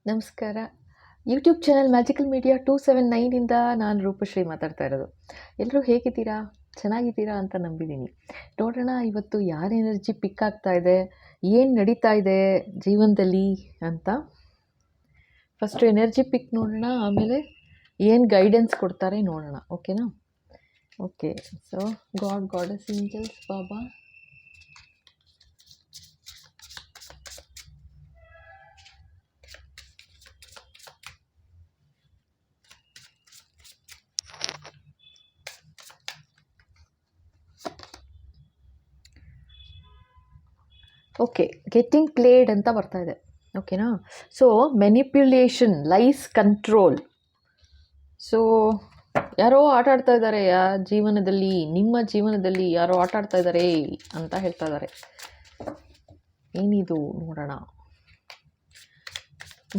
ನಮಸ್ಕಾರ. YouTube channel magical media 279 ಇಂದ ನಾನು ರೂಪಶ್ರೀ ಮಾತಾಡ್ತಾ ಇರೋದು. ಎಲ್ಲರೂ ಹೇಗಿದ್ದೀರಾ? ಚೆನ್ನಾಗಿದ್ದೀರಾ ಅಂತ ನಂಬಿದ್ದೀನಿ. ನೋಡೋಣ ಇವತ್ತು ಯಾರ ಎನರ್ಜಿ ಪಿಕ್ ಆಗ್ತಾ ಇದೆ, ಏನು ನಡೀತಾ ಇದೆ ಜೀವನದಲ್ಲಿ ಅಂತ. ಫಸ್ಟು ಎನರ್ಜಿ ಪಿಕ್ ನೋಡೋಣ, ಆಮೇಲೆ ಏನು ಗೈಡೆನ್ಸ್ ಕೊಡ್ತಾರೆ ನೋಡೋಣ. ಓಕೆನಾ? Okay. So goddess, angels, Baba, okay. Getting played ಅಂತ ಬರ್ತಾ ಇದೆ. ಓಕೆನಾ? So manipulation, lies, control. So ಯಾರೋ ಆಟ ಆಡ್ತಾ ಇದ್ದಾರೆ ಜೀವನದಲ್ಲಿ, ನಿಮ್ಮ ಜೀವನದಲ್ಲಿ ಯಾರೋ ಆಟ ಆಡ್ತಾ ಇದ್ದಾರೆ ಅಂತ ಹೇಳ್ತಾ ಇದ್ದಾರೆ. ಏನಿದು ನೋಡೋಣ.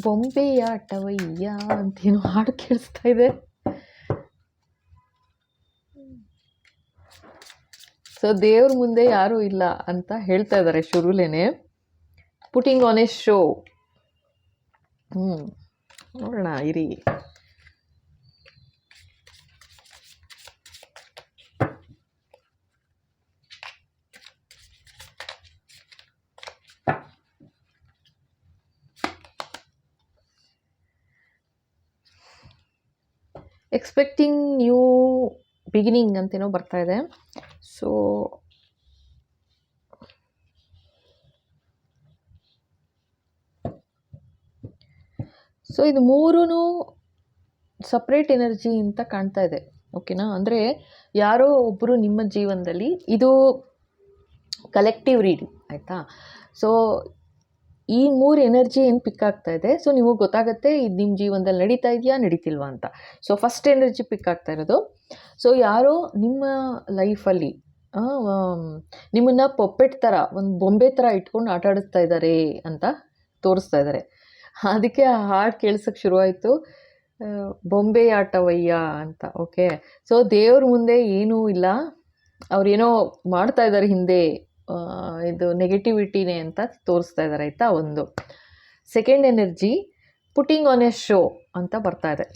ಬೊಂಬೆಯ ಆಟವಯ್ಯ ಅಂತೇನೋ ಹಾಡು ಕೇಳಿಸ್ತಾ ಇದೆ. ಸೊ ದೇವ್ರ ಮುಂದೆ ಯಾರೂ ಇಲ್ಲ ಅಂತ ಹೇಳ್ತಾ ಇದ್ದಾರೆ ಶುರುಲೇನೆ. Putting on a show. ನೋಡೋಣ ಇರಿ. ಎಕ್ಸ್ಪೆಕ್ಟಿಂಗ್ ನ್ಯೂ ಬಿಗಿನಿಂಗ್ ಅಂತೇನೋ ಬರ್ತಾ ಇದೆ. ಸೊ ಇದು ಮೂರೂ ಸಪ್ರೇಟ್ ಎನರ್ಜಿ ಅಂತ ಕಾಣ್ತಾ ಇದೆ. ಓಕೆನಾ? ಅಂದರೆ ಯಾರೋ ಒಬ್ಬರು ನಿಮ್ಮ ಜೀವನದಲ್ಲಿ, ಇದು ಕಲೆಕ್ಟಿವ್ ರೀಡಿಂಗ್ ಆಯಿತಾ. ಸೊ ಈ ಮೂರು ಎನರ್ಜಿ ಏನು ಪಿಕ್ ಆಗ್ತಾ ಇದೆ, ಸೊ ನಿಮಗೆ ಗೊತ್ತಾಗುತ್ತೆ ಇದು ನಿಮ್ಮ ಜೀವನದಲ್ಲಿ ನಡೀತಾ ಇದೆಯಾ ನಡೀತಿಲ್ವಾ ಅಂತ. ಸೊ ಫಸ್ಟ್ ಎನರ್ಜಿ ಪಿಕ್ ಆಗ್ತಾ ಇರೋದು, ಸೊ ಯಾರೋ ನಿಮ್ಮ ಲೈಫಲ್ಲಿ ನಿಮ್ಮನ್ನು ಪೊಪ್ಪೆಟ್ ಥರ, ಒಂದು ಬೊಂಬೆ ಥರ ಇಟ್ಕೊಂಡು ಆಟ ಆಡಿಸ್ತಾ ಇದ್ದಾರೆ ಅಂತ ತೋರಿಸ್ತಾ ಇದ್ದಾರೆ. ಅದಕ್ಕೆ ಆ ಹಾಡು ಕೇಳ್ಸೋಕ್ಕೆ ಶುರುವಾಯಿತು, ಬೊಂಬೆ ಆಟವಯ್ಯ ಅಂತ. ಓಕೆ. ಸೊ ದೇವ್ರ ಮುಂದೆ ಏನೂ ಇಲ್ಲ, ಅವ್ರೇನೋ ಮಾಡ್ತಾ ಇದ್ದಾರೆ ಹಿಂದೆ, ಇದು ನೆಗೆಟಿವಿಟಿನೇ ಅಂತ ತೋರಿಸ್ತಾ ಇದ್ದಾರೆ ಆಯಿತಾ. ಒಂದು second energy putting on a show ಅಂತ ಬರ್ತಾ ಇದೆ.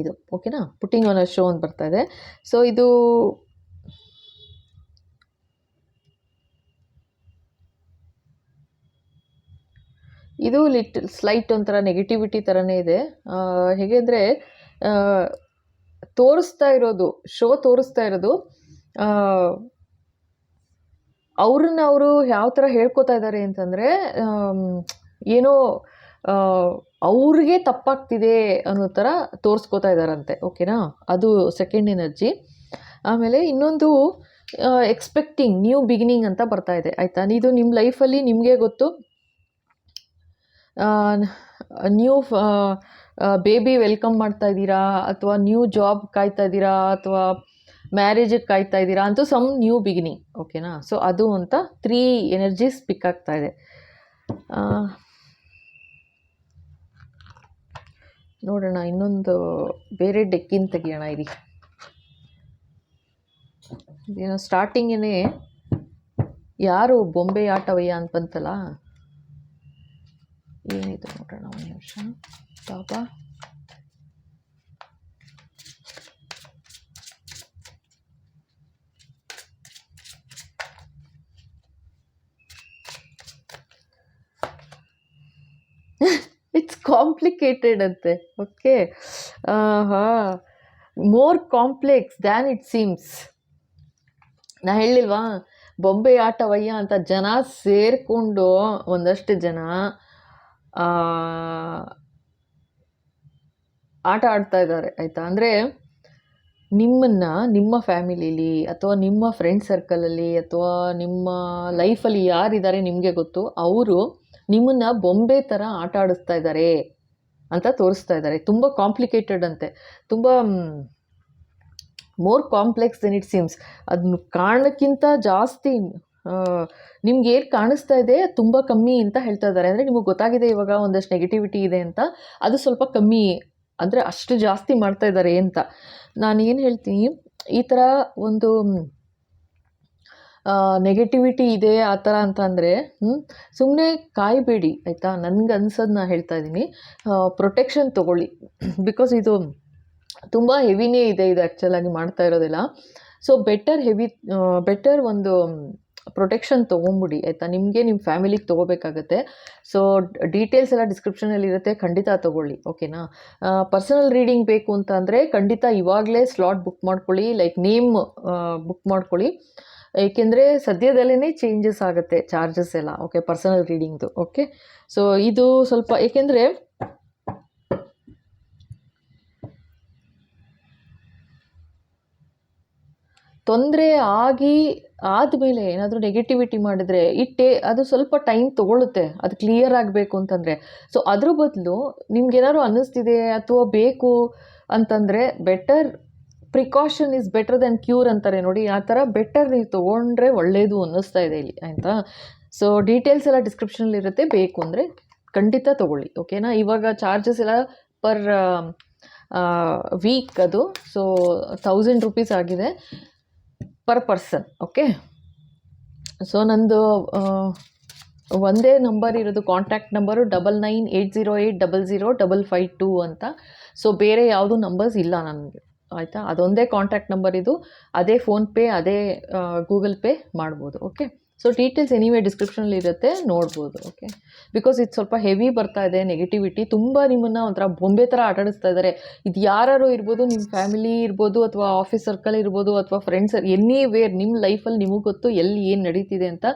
ಇದು ಓಕೆನಾ? ಪುಟಿಂಗ್ ಆನ್ ಎ ಶೋ ಅಂತ ಬರ್ತಾ ಇದೆ. ಸೊ ಇದು ಸ್ಲೈಟ್ ಒಂಥರ ನೆಗೆಟಿವಿಟಿ ಥರನೇ ಇದೆ. ಹೇಗೆ ಅಂದರೆ ತೋರಿಸ್ತಾ ಇರೋದು, ಶೋ ತೋರಿಸ್ತಾ ಇರೋದು ಅವ್ರನ್ನ ಅವರು ಯಾವ ಥರ ಹೇಳ್ಕೊತಾ ಇದ್ದಾರೆ ಅಂತಂದರೆ, ಏನೋ ಅವ್ರಿಗೆ ತಪ್ಪಾಗ್ತಿದೆ ಅನ್ನೋ ಥರ ತೋರಿಸ್ಕೋತಾ ಇದ್ದಾರಂತೆ. ಓಕೆನಾ? ಅದು ಸೆಕೆಂಡ್ ಎನರ್ಜಿ. ಆಮೇಲೆ ಇನ್ನೊಂದು ಎಕ್ಸ್ಪೆಕ್ಟಿಂಗ್ ನ್ಯೂ ಬಿಗಿನಿಂಗ್ ಅಂತ ಬರ್ತಾ ಇದೆ ಆಯಿತಾ. ಇದು ನಿಮ್ಮ ಲೈಫಲ್ಲಿ ನಿಮಗೆ ಗೊತ್ತು, ನ್ಯೂ ಬೇಬಿ ವೆಲ್ಕಮ್ ಮಾಡ್ತಾ ಇದ್ದೀರಾ, ಅಥವಾ ನ್ಯೂ ಜಾಬ್ ಕಾಯ್ತಾ ಇದ್ದೀರಾ, ಅಥವಾ ಮ್ಯಾರೇಜಿಗೆ ಕಾಯ್ತಾ ಇದ್ದೀರಾ ಅಂತೂ ಸಮ್ ನ್ಯೂ ಬಿಗಿನಿಂಗ್. ಓಕೆನಾ? ಸೊ ಅದು ಅಂತ 3 ಎನರ್ಜೀಸ್ ಪಿಕ್ ಆಗ್ತಾ ಇದೆ. ನೋಡೋಣ, ಇನ್ನೊಂದು ಬೇರೆ ಡೆಕ್ಕಿನ ತೆಗಿಯೋಣ ಇರಿ. ಏನೋ ಸ್ಟಾರ್ಟಿಂಗೇ ಯಾರು ಬೊಂಬೆ ಆಟವಯ್ಯ ಅಂತ ಬಂತಲ್ಲ, ಏನಿದು ನೋಡೋಣ ಒಂದು ನಿಮಿಷ. ಬಾಬಾ, ಇಟ್ಸ್ ಕಾಂಪ್ಲಿಕೇಟೆಡ್ ಅಂತೆ. Okay. More complex than it seems. ನಾ ಹೇಳಿಲ್ವಾ, ಬೊಂಬೆ ಆಟವಯ್ಯ ಅಂತ ಜನ ಸೇರಿಕೊಂಡು ಒಂದಷ್ಟು ಜನ ಆಟ ಆಡ್ತಾ ಇದ್ದಾರೆ ಆಯಿತಾ. ಅಂದರೆ ನಿಮ್ಮನ್ನು ನಿಮ್ಮ ಫ್ಯಾಮಿಲಿಲಿ, ಅಥವಾ ನಿಮ್ಮ ಫ್ರೆಂಡ್ ಸರ್ಕಲಲ್ಲಿ, ಅಥವಾ ನಿಮ್ಮ ಲೈಫಲ್ಲಿ ಯಾರಿದ್ದಾರೆ ನಿಮಗೆ ಗೊತ್ತು, ಅವರು ನಿಮ್ಮನ್ನು ಬೊಂಬೆ ಥರ ಆಟ ಆಡಿಸ್ತಾ ಇದ್ದಾರೆ ಅಂತ ತೋರಿಸ್ತಾ ಇದ್ದಾರೆ. ತುಂಬ ಕಾಂಪ್ಲಿಕೇಟೆಡ್ ಅಂತೆ, ತುಂಬ more complex than it seems. ಅದನ್ನು ಕಾರಣಕ್ಕಿಂತ ಜಾಸ್ತಿ ನಿಮ್ಗೆ ಏನು ಕಾಣಿಸ್ತಾ ಇದೆ ತುಂಬ ಕಮ್ಮಿ ಅಂತ ಹೇಳ್ತಾ ಇದ್ದಾರೆ. ಅಂದರೆ ನಿಮಗೆ ಗೊತ್ತಾಗಿದೆ ಇವಾಗ ಒಂದಷ್ಟು ನೆಗೆಟಿವಿಟಿ ಇದೆ ಅಂತ, ಅದು ಸ್ವಲ್ಪ ಕಮ್ಮಿ, ಅಂದರೆ ಅಷ್ಟು ಜಾಸ್ತಿ ಮಾಡ್ತಾ ಇದ್ದಾರೆ ಅಂತ. ನಾನು ಏನು ಹೇಳ್ತೀನಿ, ಈ ಥರ ಒಂದು ನೆಗೆಟಿವಿಟಿ ಇದೆ ಆ ಥರ ಅಂತಂದರೆ ಸುಮ್ಮನೆ ಕಾಯಬೇಡಿ ಆಯಿತಾ. ನನಗೆ ಅನ್ಸೋದು ನಾನು ಹೇಳ್ತಾ ಇದ್ದೀನಿ, ಪ್ರೊಟೆಕ್ಷನ್ ತೊಗೊಳ್ಳಿ. ಬಿಕಾಸ್ ಇದು ತುಂಬ ಹೆವಿನೇ ಇದೆ ಇದು ಆ್ಯಕ್ಚುಲಾಗಿ ಮಾಡ್ತಾ ಇರೋದೆಲ್ಲ. ಸೊ ಬೆಟರ್ ಒಂದು ಪ್ರೊಟೆಕ್ಷನ್ ತೊಗೊಂಬಿಡಿ ಆಯಿತಾ. ನಿಮಗೆ ನಿಮ್ಮ ಫ್ಯಾಮಿಲಿಗೆ ತೊಗೋಬೇಕಾಗತ್ತೆ. ಸೊ ಡೀಟೇಲ್ಸ್ ಎಲ್ಲ ಡಿಸ್ಕ್ರಿಪ್ಷನಲ್ಲಿ ಇರುತ್ತೆ, ಖಂಡಿತ ತೊಗೊಳ್ಳಿ ಓಕೆನಾ. ಪರ್ಸನಲ್ ರೀಡಿಂಗ್ ಬೇಕು ಅಂತ ಅಂದರೆ ಖಂಡಿತ ಇವಾಗಲೇ ಸ್ಲಾಟ್ ಬುಕ್ ಮಾಡ್ಕೊಳ್ಳಿ, ಲೈಕ್ ನೇಮ್ ಬುಕ್ ಮಾಡ್ಕೊಳ್ಳಿ. ಏಕೆಂದರೆ ಸದ್ಯದಲ್ಲೇ ಚೇಂಜಸ್ ಆಗುತ್ತೆ ಚಾರ್ಜಸ್ ಎಲ್ಲ, ಓಕೆ, ಪರ್ಸನಲ್ ರೀಡಿಂಗ್ದು. ಓಕೆ, ಸೊ ಇದು ಸ್ವಲ್ಪ ಏಕೆಂದರೆ ತೊಂದರೆ ಆದಮೇಲೆ ಏನಾದರೂ ನೆಗೆಟಿವಿಟಿ ಮಾಡಿದ್ರೆ ಅದು ಸ್ವಲ್ಪ ಟೈಮ್ ತೊಗೊಳುತ್ತೆ ಅದು ಕ್ಲಿಯರ್ ಆಗಬೇಕು ಅಂತಂದರೆ. ಸೊ ಅದ್ರ ಬದಲು ನಿಮ್ಗೇನಾದ್ರು ಅನ್ನಿಸ್ತಿದೆ ಅಥವಾ ಬೇಕು ಅಂತಂದರೆ better precaution is better then cure ಅಂತಾರೆ ನೋಡಿ, ಆ ಥರ ಬೆಟರ್ ನೀವು ತೊಗೊಂಡ್ರೆ ಒಳ್ಳೆಯದು ಅನ್ನಿಸ್ತಾ ಇದೆ ಇಲ್ಲಿ ಆಯಿತಾ. ಸೊ ಡೀಟೇಲ್ಸ್ ಎಲ್ಲ ಡಿಸ್ಕ್ರಿಪ್ಷನಲ್ಲಿರುತ್ತೆ, ಬೇಕು ಅಂದರೆ ಖಂಡಿತ ತೊಗೊಳ್ಳಿ ಓಕೆನಾ. ಇವಾಗ ಚಾರ್ಜಸ್ ಎಲ್ಲ ಪರ್ ವೀಕ್ ಅದು, ಸೊ 1000 ರೂಪೀಸ್ ಆಗಿದೆ ಪರ್ ಪರ್ಸನ್. ಓಕೆ, ಸೊ ನಂದು ಒಂದೇ ನಂಬರ್ ಇರೋದು, ಕಾಂಟ್ಯಾಕ್ಟ್ ನಂಬರು 9980800552 ಅಂತ. ಸೊ ಬೇರೆ ಯಾವುದು ನಂಬರ್ಸ್ ಇಲ್ಲ ನನಗೆ ಆಯಿತಾ. ಅದೊಂದೇ ಕಾಂಟ್ಯಾಕ್ಟ್ ನಂಬರ್ ಇದು, ಅದೇ ಫೋನ್ಪೇ, ಅದೇ ಗೂಗಲ್ ಪೇ ಮಾಡ್ಬೋದು. ಓಕೆ, ಸೊ ಡೀಟೇಲ್ಸ್ ಎನಿವೇ ಡಿಸ್ಕ್ರಿಪ್ಷನಲ್ಲಿ ಇರುತ್ತೆ, ನೋಡ್ಬೋದು. ಓಕೆ, ಬಿಕಾಸ್ ಇದು ಸ್ವಲ್ಪ ಹೆವಿ ಬರ್ತಾ ಇದೆ ನೆಗೆಟಿವಿಟಿ, ತುಂಬ ನಿಮ್ಮನ್ನು ಒಂಥರ ಬೊಂಬೆ ಥರ ಆಟಾಡಿಸ್ತಾ ಇದ್ದಾರೆ. ಇದು ಯಾರು ಇರ್ಬೋದು, ನಿಮ್ಮ ಫ್ಯಾಮಿಲಿ ಇರ್ಬೋದು, ಅಥವಾ ಆಫೀಸ್ ಸರ್ಕಲ್ ಇರ್ಬೋದು, ಅಥವಾ ಫ್ರೆಂಡ್ಸ್, ಎನಿವೇರ್ ನಿಮ್ಮ ಲೈಫಲ್ಲಿ ನಿಮಗೆ ಗೊತ್ತು ಎಲ್ಲಿ ಏನು ನಡೀತಿದೆ ಅಂತ.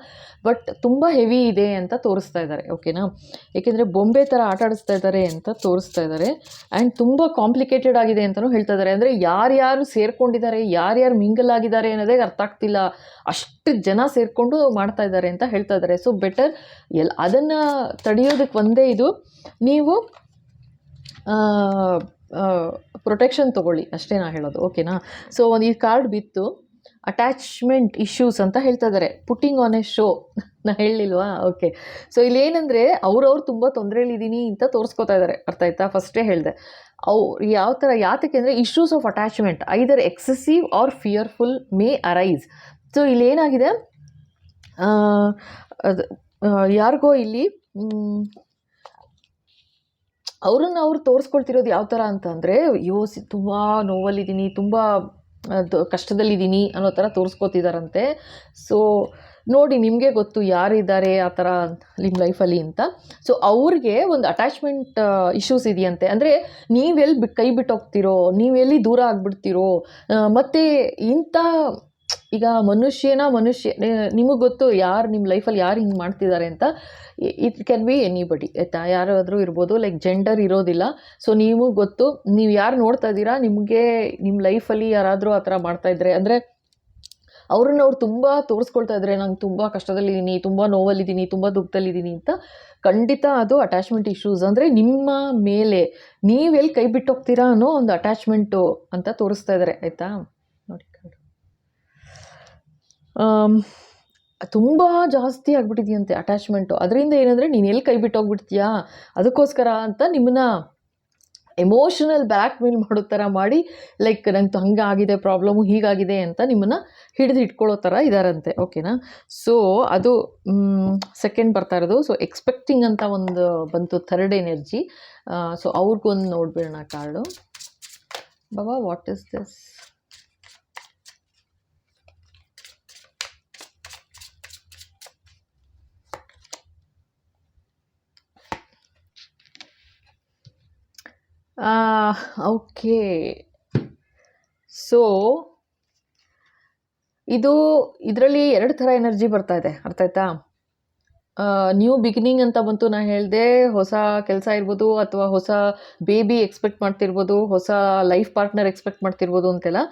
ಬಟ್ ತುಂಬ ಹೆವಿ ಇದೆ ಅಂತ ತೋರಿಸ್ತಾ ಇದ್ದಾರೆ ಓಕೆನಾ. ಏಕೆಂದರೆ ಬೊಂಬೆ ಥರ ಆಟಾಡಿಸ್ತಾ ಇದ್ದಾರೆ ಅಂತ ತೋರಿಸ್ತಾ ಇದ್ದಾರೆ. ಆ್ಯಂಡ್ ತುಂಬ ಕಾಂಪ್ಲಿಕೇಟೆಡ್ ಆಗಿದೆ ಅಂತಲೂ ಹೇಳ್ತಾ ಇದ್ದಾರೆ. ಅಂದರೆ ಯಾರ್ಯಾರು ಸೇರ್ಕೊಂಡಿದ್ದಾರೆ, ಯಾರ್ಯಾರು ಮಿಂಗಲ್ ಆಗಿದ್ದಾರೆ ಅನ್ನೋದೇ ಅರ್ಥ ಆಗ್ತಿಲ್ಲ, ಅಷ್ಟು ಜನ ಸೇರಿಕೊಂಡು ಮಾಡ್ತಾ ಇದ್ದಾರೆ ಅಂತ ಹೇಳ್ತಾ ಇದ್ದಾರೆ. ಸೊ ಬೆಟರ್ ಅದನ್ನು ತಡೆಯೋದಕ್ಕೆ ಒಂದೇ ಇದು, ನೀವು ಪ್ರೊಟೆಕ್ಷನ್ ತೊಗೊಳ್ಳಿ ಅಷ್ಟೇ ನಾ ಹೇಳೋದು ಓಕೆನಾ. ಸೊ ಒಂದು ಈ ಕಾರ್ಡ್ ಬಿತ್ತು, ಅಟ್ಯಾಚ್ಮೆಂಟ್ ಇಶ್ಯೂಸ್ ಅಂತ ಹೇಳ್ತಾ ಇದ್ದಾರೆ, ಪುಟ್ಟಿಂಗ್ ಆನ್ ಎ ಶೋ. ನಾ ಹೇಳಲಿಲ್ವಾ? ಓಕೆ, ಸೊ ಇಲ್ಲೇನೆಂದರೆ ಅವ್ರವ್ರು ತುಂಬ ತೊಂದರೆಯಲ್ಲಿದ್ದೀನಿ ಅಂತ ತೋರಿಸ್ಕೊತಾ ಇದ್ದಾರೆ, ಅರ್ಥ ಆಯ್ತಾ. ಫಸ್ಟೇ ಹೇಳಿದೆ ಯಾವ ಥರ, ಯಾತಕ್ಕೆ ಅಂದರೆ issues of attachment either excessive or fearful may arise. So ಇಲ್ಲೇನಾಗಿದೆ, ಯಾರಿಗೋ ಇಲ್ಲಿ ಅವ್ರು ತೋರಿಸ್ಕೊಳ್ತಿರೋದು ಯಾವ ಥರ ಅಂತಂದರೆ, ತುಂಬ ನೋವಲ್ಲಿದ್ದೀನಿ, ತುಂಬ ಕಷ್ಟದಲ್ಲಿದ್ದೀನಿ ಅನ್ನೋ ಥರ ತೋರಿಸ್ಕೊತಿದ್ದಾರಂತೆ. ಸೊ ನೋಡಿ, ನಿಮಗೆ ಗೊತ್ತು ಯಾರಿದ್ದಾರೆ ಆ ಥರ ನಿಮ್ಮ ಲೈಫಲ್ಲಿ ಅಂತ. ಸೊ ಅವ್ರಿಗೆ ಒಂದು ಅಟ್ಯಾಚ್ಮೆಂಟ್ ಇಶ್ಯೂಸ್ ಇದೆಯಂತೆ. ಅಂದರೆ ನೀವೆಲ್ಲಿ ಕೈ ಬಿಟ್ಟೋಗ್ತಿರೋ, ನೀವೆಲ್ಲಿ ದೂರ ಆಗಿಬಿಡ್ತೀರೋ, ಮತ್ತು ಇಂಥ ಈಗ ಮನುಷ್ಯ ನಿಮಗೆ ಗೊತ್ತು ಯಾರು ನಿಮ್ಮ ಲೈಫಲ್ಲಿ ಯಾರು ಹಿಂಗೆ ಮಾಡ್ತಿದ್ದಾರೆ ಅಂತ. ಇಟ್ ಕ್ಯಾನ್ ಬಿ ಎನಿಬಡಿ ಆಯಿತಾ, ಯಾರಾದರೂ ಇರ್ಬೋದು, ಲೈಕ್ ಜೆಂಡರ್ ಇರೋದಿಲ್ಲ. ಸೊ ನೀವು ಗೊತ್ತು, ನೀವು ಯಾರು ನೋಡ್ತಾ ಇದ್ದೀರಾ, ನಿಮಗೆ ನಿಮ್ಮ ಲೈಫಲ್ಲಿ ಯಾರಾದರೂ ಆ ಥರ ಮಾಡ್ತಾಯಿದ್ರೆ, ಅಂದರೆ ಅವ್ರು ತುಂಬ ತೋರಿಸ್ಕೊಳ್ತಾ ಇದ್ದಾರೆ, ನಂಗೆ ತುಂಬ ಕಷ್ಟದಲ್ಲಿದ್ದೀನಿ, ತುಂಬ ನೋವಲ್ಲಿದ್ದೀನಿ, ತುಂಬ ದುಃಖದಲ್ಲಿದ್ದೀನಿ ಅಂತ. ಖಂಡಿತ ಅದು ಅಟ್ಯಾಚ್ಮೆಂಟ್ ಇಶ್ಯೂಸ್. ಅಂದರೆ ನಿಮ್ಮ ಮೇಲೆ ನೀವೆಲ್ಲಿ ಕೈ ಬಿಟ್ಟೋಗ್ತೀರಾ ಅನ್ನೋ ಒಂದು ಅಟ್ಯಾಚ್ಮೆಂಟು ಅಂತ ತೋರಿಸ್ತಾ ಇದ್ದಾರೆ ಆಯಿತಾ. ನೋಡಿ, ತುಂಬ ಜಾಸ್ತಿ ಆಗಿಬಿಟ್ಟಿದೆಯಂತೆ ಅಟ್ಯಾಚ್ಮೆಂಟು. ಅದರಿಂದ ಏನಂದರೆ ನೀನು ಎಲ್ಲಿ ಕೈ ಬಿಟ್ಟೋಗ್ಬಿಡ್ತೀಯಾ ಅದಕ್ಕೋಸ್ಕರ ಅಂತ ನಿಮ್ಮನ್ನ ಎಮೋಷನಲ್ ಬ್ಲ್ಯಾಕ್ ಮೇಲ್ ಮಾಡೋ ಥರ ಮಾಡಿ, ಲೈಕ್ ನಂಗೆ ಹಂಗೆ ಆಗಿದೆ, ಪ್ರಾಬ್ಲಮ್ಮು ಹೀಗಾಗಿದೆ ಅಂತ ನಿಮ್ಮನ್ನು ಇಟ್ಕೊಳ್ಳೋ ಥರ ಇದ್ದಾರಂತೆ ಓಕೆನಾ. ಸೊ ಅದು ಸೆಕೆಂಡ್ ಬರ್ತಾ ಇರೋದು. ಸೊ ಎಕ್ಸ್ಪೆಕ್ಟಿಂಗ್ ಅಂತ ಒಂದು ಬಂತು, ಥರ್ಡ್ ಎನರ್ಜಿ. ಸೊ ಅವ್ರಿಗೊಂದು ನೋಡ್ಬಿಡೋಣ card. Baba, what is this? Okay, so ಇದರಲ್ಲಿ 2 ಥರ ಎನರ್ಜಿ ಬರ್ತಾ ಇದೆ, ಅರ್ಥ ಆಯ್ತಾ. ನ್ಯೂ ಬಿಗಿನಿಂಗ್ ಅಂತ ಬಂತು, ನಾನು ಹೇಳಿದೆ, ಹೊಸ ಕೆಲಸ ಇರ್ಬೋದು, ಅಥವಾ ಹೊಸ ಬೇಬಿ ಎಕ್ಸ್ಪೆಕ್ಟ್ ಮಾಡ್ತಿರ್ಬೋದು, ಹೊಸ ಲೈಫ್ ಪಾರ್ಟ್ನರ್ ಎಕ್ಸ್ಪೆಕ್ಟ್ ಮಾಡ್ತಿರ್ಬೋದು ಅಂತೆಲ್ಲ.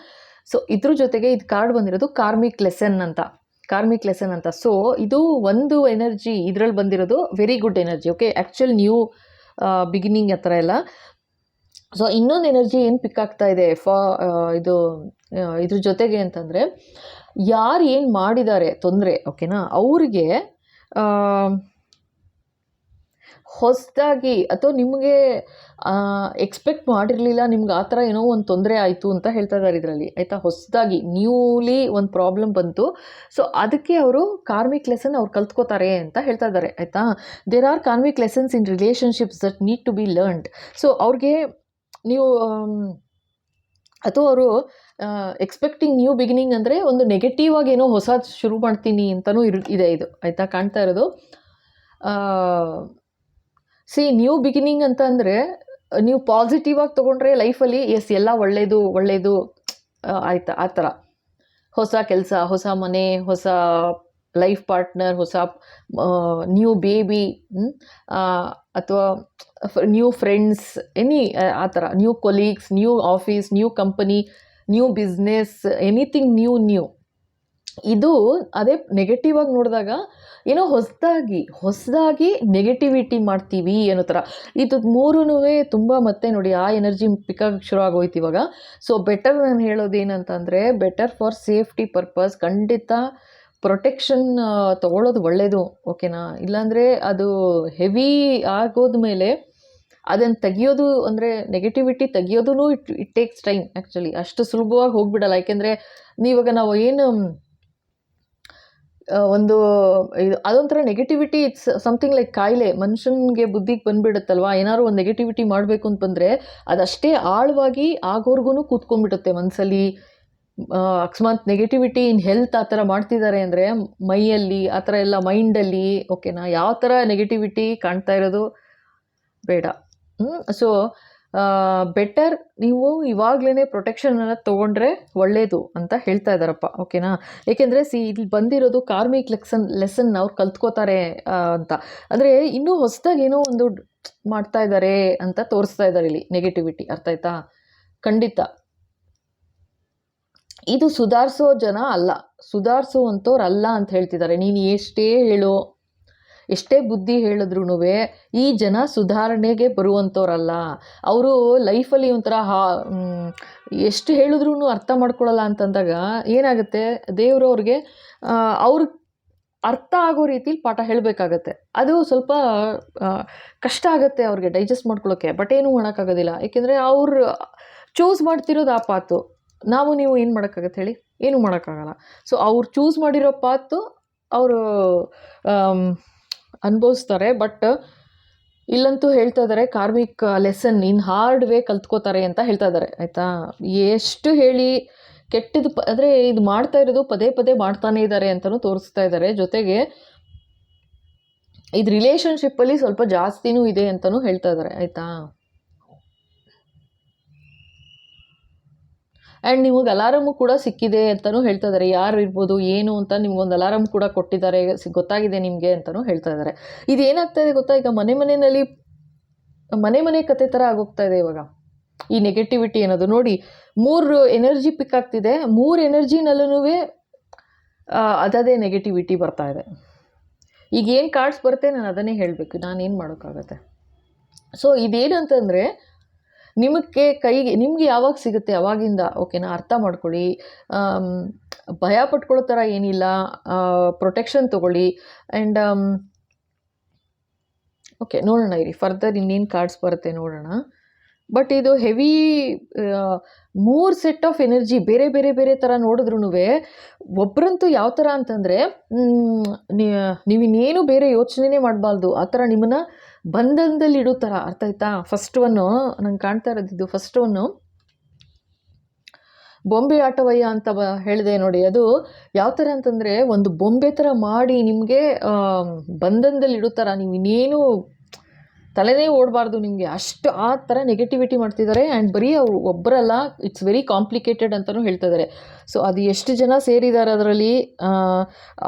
ಸೊ ಇದ್ರ ಜೊತೆಗೆ ಇದು ಕಾರ್ಡ್ ಬಂದಿರೋದು ಕಾರ್ಮಿಕ್ ಲೆಸನ್ ಅಂತ. ಸೊ ಇದು ಒಂದು ಎನರ್ಜಿ ಇದರಲ್ಲಿ ಬಂದಿರೋದು very good energy. Okay, actual new beginning ಆ ಥರ ಎಲ್ಲ. ಸೊ ಇನ್ನೊಂದು ಎನರ್ಜಿ ಏನು ಪಿಕ್ ಆಗ್ತಾ ಇದೆ ಇದ್ರ ಜೊತೆಗೆ ಅಂತಂದರೆ, ಯಾರು ಏನು ಮಾಡಿದ್ದಾರೆ ತೊಂದರೆ ಓಕೆನಾ, ಅವ್ರಿಗೆ ಹೊಸದಾಗಿ ಅಥವಾ ನಿಮಗೆ ಎಕ್ಸ್ಪೆಕ್ಟ್ ಮಾಡಿರಲಿಲ್ಲ, ನಿಮ್ಗೆ ಆ ಥರ ಏನೋ ಒಂದು ತೊಂದರೆ ಆಯಿತು ಅಂತ ಹೇಳ್ತಾ ಇದ್ದಾರೆ ಇದರಲ್ಲಿ, ಆಯಿತಾ. ಹೊಸದಾಗಿ ನ್ಯೂಲಿ ಒಂದು ಪ್ರಾಬ್ಲಮ್ ಬಂತು, ಸೊ ಅದಕ್ಕೆ ಅವರು ಕಾರ್ಮಿಕ್ ಲೆಸನ್ ಅವ್ರು ಕಲ್ತ್ಕೋತಾರೆ ಅಂತ ಹೇಳ್ತಾ ಇದ್ದಾರೆ, ಆಯಿತಾ. There are karmic lessons in relationships that need to be learned. So ಅವ್ರಿಗೆ ನೀವು ಅಥವಾ ಅವರು ಎಕ್ಸ್ಪೆಕ್ಟಿಂಗ್ ನ್ಯೂ ಬಿಗಿನಿಂಗ್ ಅಂದರೆ ಒಂದು ನೆಗೆಟಿವ್ ಆಗಿ ಏನೋ ಹೊಸದು ಶುರು ಮಾಡ್ತೀನಿ ಅಂತಲೂ ಇದೆ ಇದು, ಆಯಿತಾ. ಕಾಣ್ತಾ ಇರೋದು ನ್ಯೂ ಬಿಗಿನಿಂಗ್ ಅಂತ ಅಂದರೆ ನೀವು ಪಾಸಿಟಿವ್ ಆಗಿ ತೊಗೊಂಡ್ರೆ ಲೈಫಲ್ಲಿ ಎಲ್ಲ ಒಳ್ಳೆಯದು ಆಯಿತಾ. ಆ ಥರ ಹೊಸ ಕೆಲಸ, ಹೊಸ ಮನೆ, ಹೊಸ ಲೈಫ್ ಪಾರ್ಟ್ನರ್, ಹೊಸ ನ್ಯೂ ಬೇಬಿ, ಅಥವಾ ನ್ಯೂ ಫ್ರೆಂಡ್ಸ್, ಆ ಥರ new colleagues, new office, new company, new business, anything new. ಇದು ಅದೇ ನೆಗೆಟಿವ್ ಆಗಿ ನೋಡಿದಾಗ ಏನೋ ಹೊಸದಾಗಿ ನೆಗೆಟಿವಿಟಿ ಮಾಡ್ತೀವಿ ಅನ್ನೋ ಥರ. ಇದು ಮೂರೂ ತುಂಬ ಮತ್ತೆ ನೋಡಿ ಆ ಎನರ್ಜಿ ಪಿಕ್ಕಾಗಿ ಶುರು ಆಗೋಯ್ತು ಇವಾಗ. ಸೊ ಬೆಟರ್ ನಾನು ಹೇಳೋದೇನಂತಂದರೆ, ಬೆಟರ್ ಫಾರ್ ಸೇಫ್ಟಿ ಪರ್ಪಸ್ ಖಂಡಿತ ಪ್ರೊಟೆಕ್ಷನ್ ತೊಗೊಳ್ಳೋದು ಒಳ್ಳೆಯದು, ಓಕೆನಾ. ಇಲ್ಲಾಂದರೆ ಅದು ಹೆವಿ ಆಗೋದ್ಮೇಲೆ ಅದನ್ನು ತೆಗಿಯೋದು ಅಂದರೆ ನೆಗೆಟಿವಿಟಿ ತೆಗಿಯೋದು ಇಟ್ ಟೇಕ್ಸ್ ಟೈಮ್ ಆ್ಯಕ್ಚುಲಿ. ಅಷ್ಟು ಸುಲಭವಾಗಿ ಹೋಗ್ಬಿಡಲ್ಲ. ಯಾಕೆಂದರೆ ನಾವು ಏನು ಒಂದು ಅದೊಂಥರ ನೆಗೆಟಿವಿಟಿ, ಇಟ್ಸ್ ಸಮಥಿಂಗ್ ಲೈಕ್ ಕಾಯಿಲೆ. ಮನುಷ್ಯನಿಗೆ ಬುದ್ಧಿಗೆ ಬಂದುಬಿಡುತ್ತಲ್ವ, ಏನಾದ್ರು ಒಂದು ನೆಗೆಟಿವಿಟಿ ಮಾಡಬೇಕು ಅಂತ ಬಂದರೆ ಅದಷ್ಟೇ ಆಳವಾಗಿ ಆಗೋರ್ಗು ಕೂತ್ಕೊಂಡ್ಬಿಡುತ್ತೆ ಮನಸ್ಸಲ್ಲಿ. ಅಕಸ್ಮಾತ್ ನೆಗೆಟಿವಿಟಿ ಇನ್ ಹೆಲ್ತ್ ಆ ಥರ ಮಾಡ್ತಿದ್ದಾರೆ ಅಂದರೆ ಮೈಯಲ್ಲಿ ಆ ಥರ ಎಲ್ಲ ಮೈಂಡಲ್ಲಿ, ಓಕೆನಾ. ಯಾವ ಥರ ನೆಗೆಟಿವಿಟಿ ಕಾಣ್ತಾ ಇರೋದು ಬೇಡ. ಸೊ ಬೆಟರ್ ನೀವು ಇವಾಗಲೇ ಪ್ರೊಟೆಕ್ಷನನ್ನು ತೊಗೊಂಡ್ರೆ ಒಳ್ಳೆಯದು ಅಂತ ಹೇಳ್ತಾ ಇದ್ದಾರಪ್ಪ, ಓಕೆನಾ. ಏಕೆಂದರೆ ಇಲ್ಲಿ ಬಂದಿರೋದು ಕಾರ್ಮಿಕ್ ಲೆಸನ್ ಅವ್ರು ಕಲ್ತ್ಕೋತಾರೆ ಅಂತ ಅಂದರೆ ಇನ್ನೂ ಹೊಸದಾಗಿ ಏನೋ ಒಂದು ಮಾಡ್ತಾ ಇದ್ದಾರೆ ಅಂತ ತೋರಿಸ್ತಾ ಇದ್ದಾರೆ ಇಲ್ಲಿ ನೆಗೆಟಿವಿಟಿ, ಅರ್ಥ ಆಯ್ತಾ. ಖಂಡಿತ ಇದು ಸುಧಾರಿಸೋ ಜನ ಅಲ್ಲ, ಸುಧಾರಿಸುವಂಥವ್ರಲ್ಲ ಅಂತ ಹೇಳ್ತಿದ್ದಾರೆ. ನೀನು ಎಷ್ಟೇ ಬುದ್ಧಿ ಹೇಳಿದ್ರೂ ಈ ಜನ ಸುಧಾರಣೆಗೆ ಬರುವಂಥವ್ರಲ್ಲ. ಅವರು ಲೈಫಲ್ಲಿ ಒಂಥರ ಎಷ್ಟು ಹೇಳಿದ್ರೂ ಅರ್ಥ ಮಾಡ್ಕೊಳ್ಳಲ್ಲ ಅಂತಂದಾಗ ಏನಾಗುತ್ತೆ, ದೇವರು ಅವ್ರಿಗೆ ಅರ್ಥ ಆಗೋ ರೀತಿಲಿ ಪಾಠ ಹೇಳಬೇಕಾಗತ್ತೆ. ಅದು ಸ್ವಲ್ಪ ಕಷ್ಟ ಆಗುತ್ತೆ ಅವ್ರಿಗೆ ಡೈಜೆಸ್ಟ್ ಮಾಡ್ಕೊಳ್ಳೋಕ್ಕೆ. ಬಟ್ ಏನೂ ಮಾಡೋಕ್ಕಾಗೋದಿಲ್ಲ, ಏಕೆಂದರೆ ಅವ್ರು ಚೂಸ್ ಮಾಡ್ತಿರೋದು ಆ ಪಾತು. ನೀವು ಏನು ಮಾಡೋಕ್ಕಾಗತ್ತೆ ಹೇಳಿ, ಏನೂ ಮಾಡೋಕ್ಕಾಗಲ್ಲ. ಸೊ ಅವ್ರು ಚೂಸ್ ಮಾಡಿರೋ ಪಾತು ಅವರು ಅನುಭವಿಸ್ತಾರೆ. ಬಟ್ ಇಲ್ಲಂತೂ ಹೇಳ್ತಾ ಇದ್ದಾರೆ karmic lesson in hard way ಕಲ್ತ್ಕೋತಾರೆ ಅಂತ ಹೇಳ್ತಾ ಇದ್ದಾರೆ, ಆಯಿತಾ. ಎಷ್ಟು ಹೇಳಿ ಕೆಟ್ಟದ್ದು ಅಂದರೆ ಇದು ಮಾಡ್ತಾ ಇರೋದು ಪದೇ ಮಾಡ್ತಾನೆ ಇದ್ದಾರೆ ಅಂತಲೂ ತೋರಿಸ್ತಾ ಇದ್ದಾರೆ. ಜೊತೆಗೆ ಇದು ರಿಲೇಷನ್ಶಿಪ್ಪಲ್ಲಿ ಸ್ವಲ್ಪ ಜಾಸ್ತಿನೂ ಇದೆ ಅಂತಲೂ ಹೇಳ್ತಾ ಇದ್ದಾರೆ, ಆಯಿತಾ. ಆ್ಯಂಡ್ ನಿಮಗೆ ಅಲಾರಮು ಕೂಡ ಸಿಕ್ಕಿದೆ ಅಂತಲೂ ಹೇಳ್ತಾ ಇದ್ದಾರೆ. ಯಾರು ಇರ್ಬೋದು ಏನು ಅಂತ ನಿಮ್ಗೊಂದು ಅಲಾರಮ್ ಕೂಡ ಕೊಟ್ಟಿದ್ದಾರೆ, ಗೊತ್ತಾಗಿದೆ ನಿಮಗೆ ಅಂತಲೂ ಹೇಳ್ತಾ ಇದ್ದಾರೆ. ಇದು ಏನಾಗ್ತಾ ಇದೆ ಗೊತ್ತಾ, ಈಗ ಮನೆಯಲ್ಲಿ ಮನೆ ಕತೆ ಥರ ಆಗೋಗ್ತಾ ಇದೆ ಇವಾಗ ಈ ನೆಗೆಟಿವಿಟಿ ಅನ್ನೋದು. ನೋಡಿ 3 ಎನರ್ಜಿ ಪಿಕ್ ಆಗ್ತಿದೆ, 3 ಎನರ್ಜಿನಲ್ಲೂ ಅದೇ ನೆಗೆಟಿವಿಟಿ ಬರ್ತಾ ಇದೆ. ಈಗ ಏನು ಕಾರ್ಡ್ಸ್ ಬರುತ್ತೆ ನಾನು ಅದನ್ನೇ ಹೇಳಬೇಕು, ನಾನೇನು ಮಾಡೋಕ್ಕಾಗತ್ತೆ. ಸೊ ಇದೇನಂತಂದರೆ ನಿಮಗೆ ಯಾವಾಗ ಸಿಗುತ್ತೆ ಅವಾಗಿಂದ, ಓಕೆನಾ. ಅರ್ಥ ಮಾಡ್ಕೊಳ್ಳಿ, ಭಯ ಪಟ್ಕೊಳ್ಳೋ ಥರ ಏನಿಲ್ಲ, ಪ್ರೊಟೆಕ್ಷನ್ ತೊಗೊಳ್ಳಿ. ಆ್ಯಂಡ್ ಓಕೆ, ನೋಡೋಣ ಇರಿ ಫರ್ದರ್ ಇನ್ನೇನು ಕಾರ್ಡ್ಸ್ ಬರುತ್ತೆ ನೋಡೋಣ. ಬಟ್ ಇದು ಹೆವಿ 3 ಸೆಟ್ ಆಫ್ ಎನರ್ಜಿ ಬೇರೆ ಥರ ನೋಡಿದ್ರೂ ಒಬ್ಬರಂತೂ ಯಾವ ಥರ ಅಂತಂದರೆ ನೀವಿನ್ನೇನು ಬೇರೆ ಯೋಚನೆನೇ ಮಾಡಬಾರ್ದು, ಆ ಥರ ನಿಮ್ಮನ್ನು ಬಂಧನದಲ್ಲಿ ಇಡೋ ಥರ, ಅರ್ಥ ಆಯ್ತಾ. ಫಸ್ಟ್ ಒನ್ನು ನಂಗೆ ಕಾಣ್ತಾ ಇರೋದಿದ್ದು, ಫಸ್ಟ್ ಒನ್ನು ಬೊಂಬೆ ಆಟವಯ್ಯ ಅಂತ ಹೇಳಿದೆ ನೋಡಿ. ಅದು ಯಾವ ಥರ ಅಂತಂದರೆ ಒಂದು ಬೊಂಬೆ ಥರ ಮಾಡಿ ನಿಮಗೆ ಬಂಧನದಲ್ಲಿ ಇಡೋ ಥರ, ನೀವು ಇನ್ನೇನು ತಲೆನೇ ಓಡಬಾರ್ದು ನಿಮಗೆ, ಅಷ್ಟು ಆ ಥರ ನೆಗೆಟಿವಿಟಿ ಮಾಡ್ತಿದ್ದಾರೆ. ಆ್ಯಂಡ್ ಬರೀ ಅವ್ರು ಒಬ್ಬರಲ್ಲ, ಇಟ್ಸ್ ವೆರಿ ಕಾಂಪ್ಲಿಕೇಟೆಡ್ ಅಂತಲೂ ಹೇಳ್ತಾ ಇದ್ದಾರೆ. ಸೊ ಅದು ಎಷ್ಟು ಜನ ಸೇರಿದ್ದಾರೆ ಅದರಲ್ಲಿ,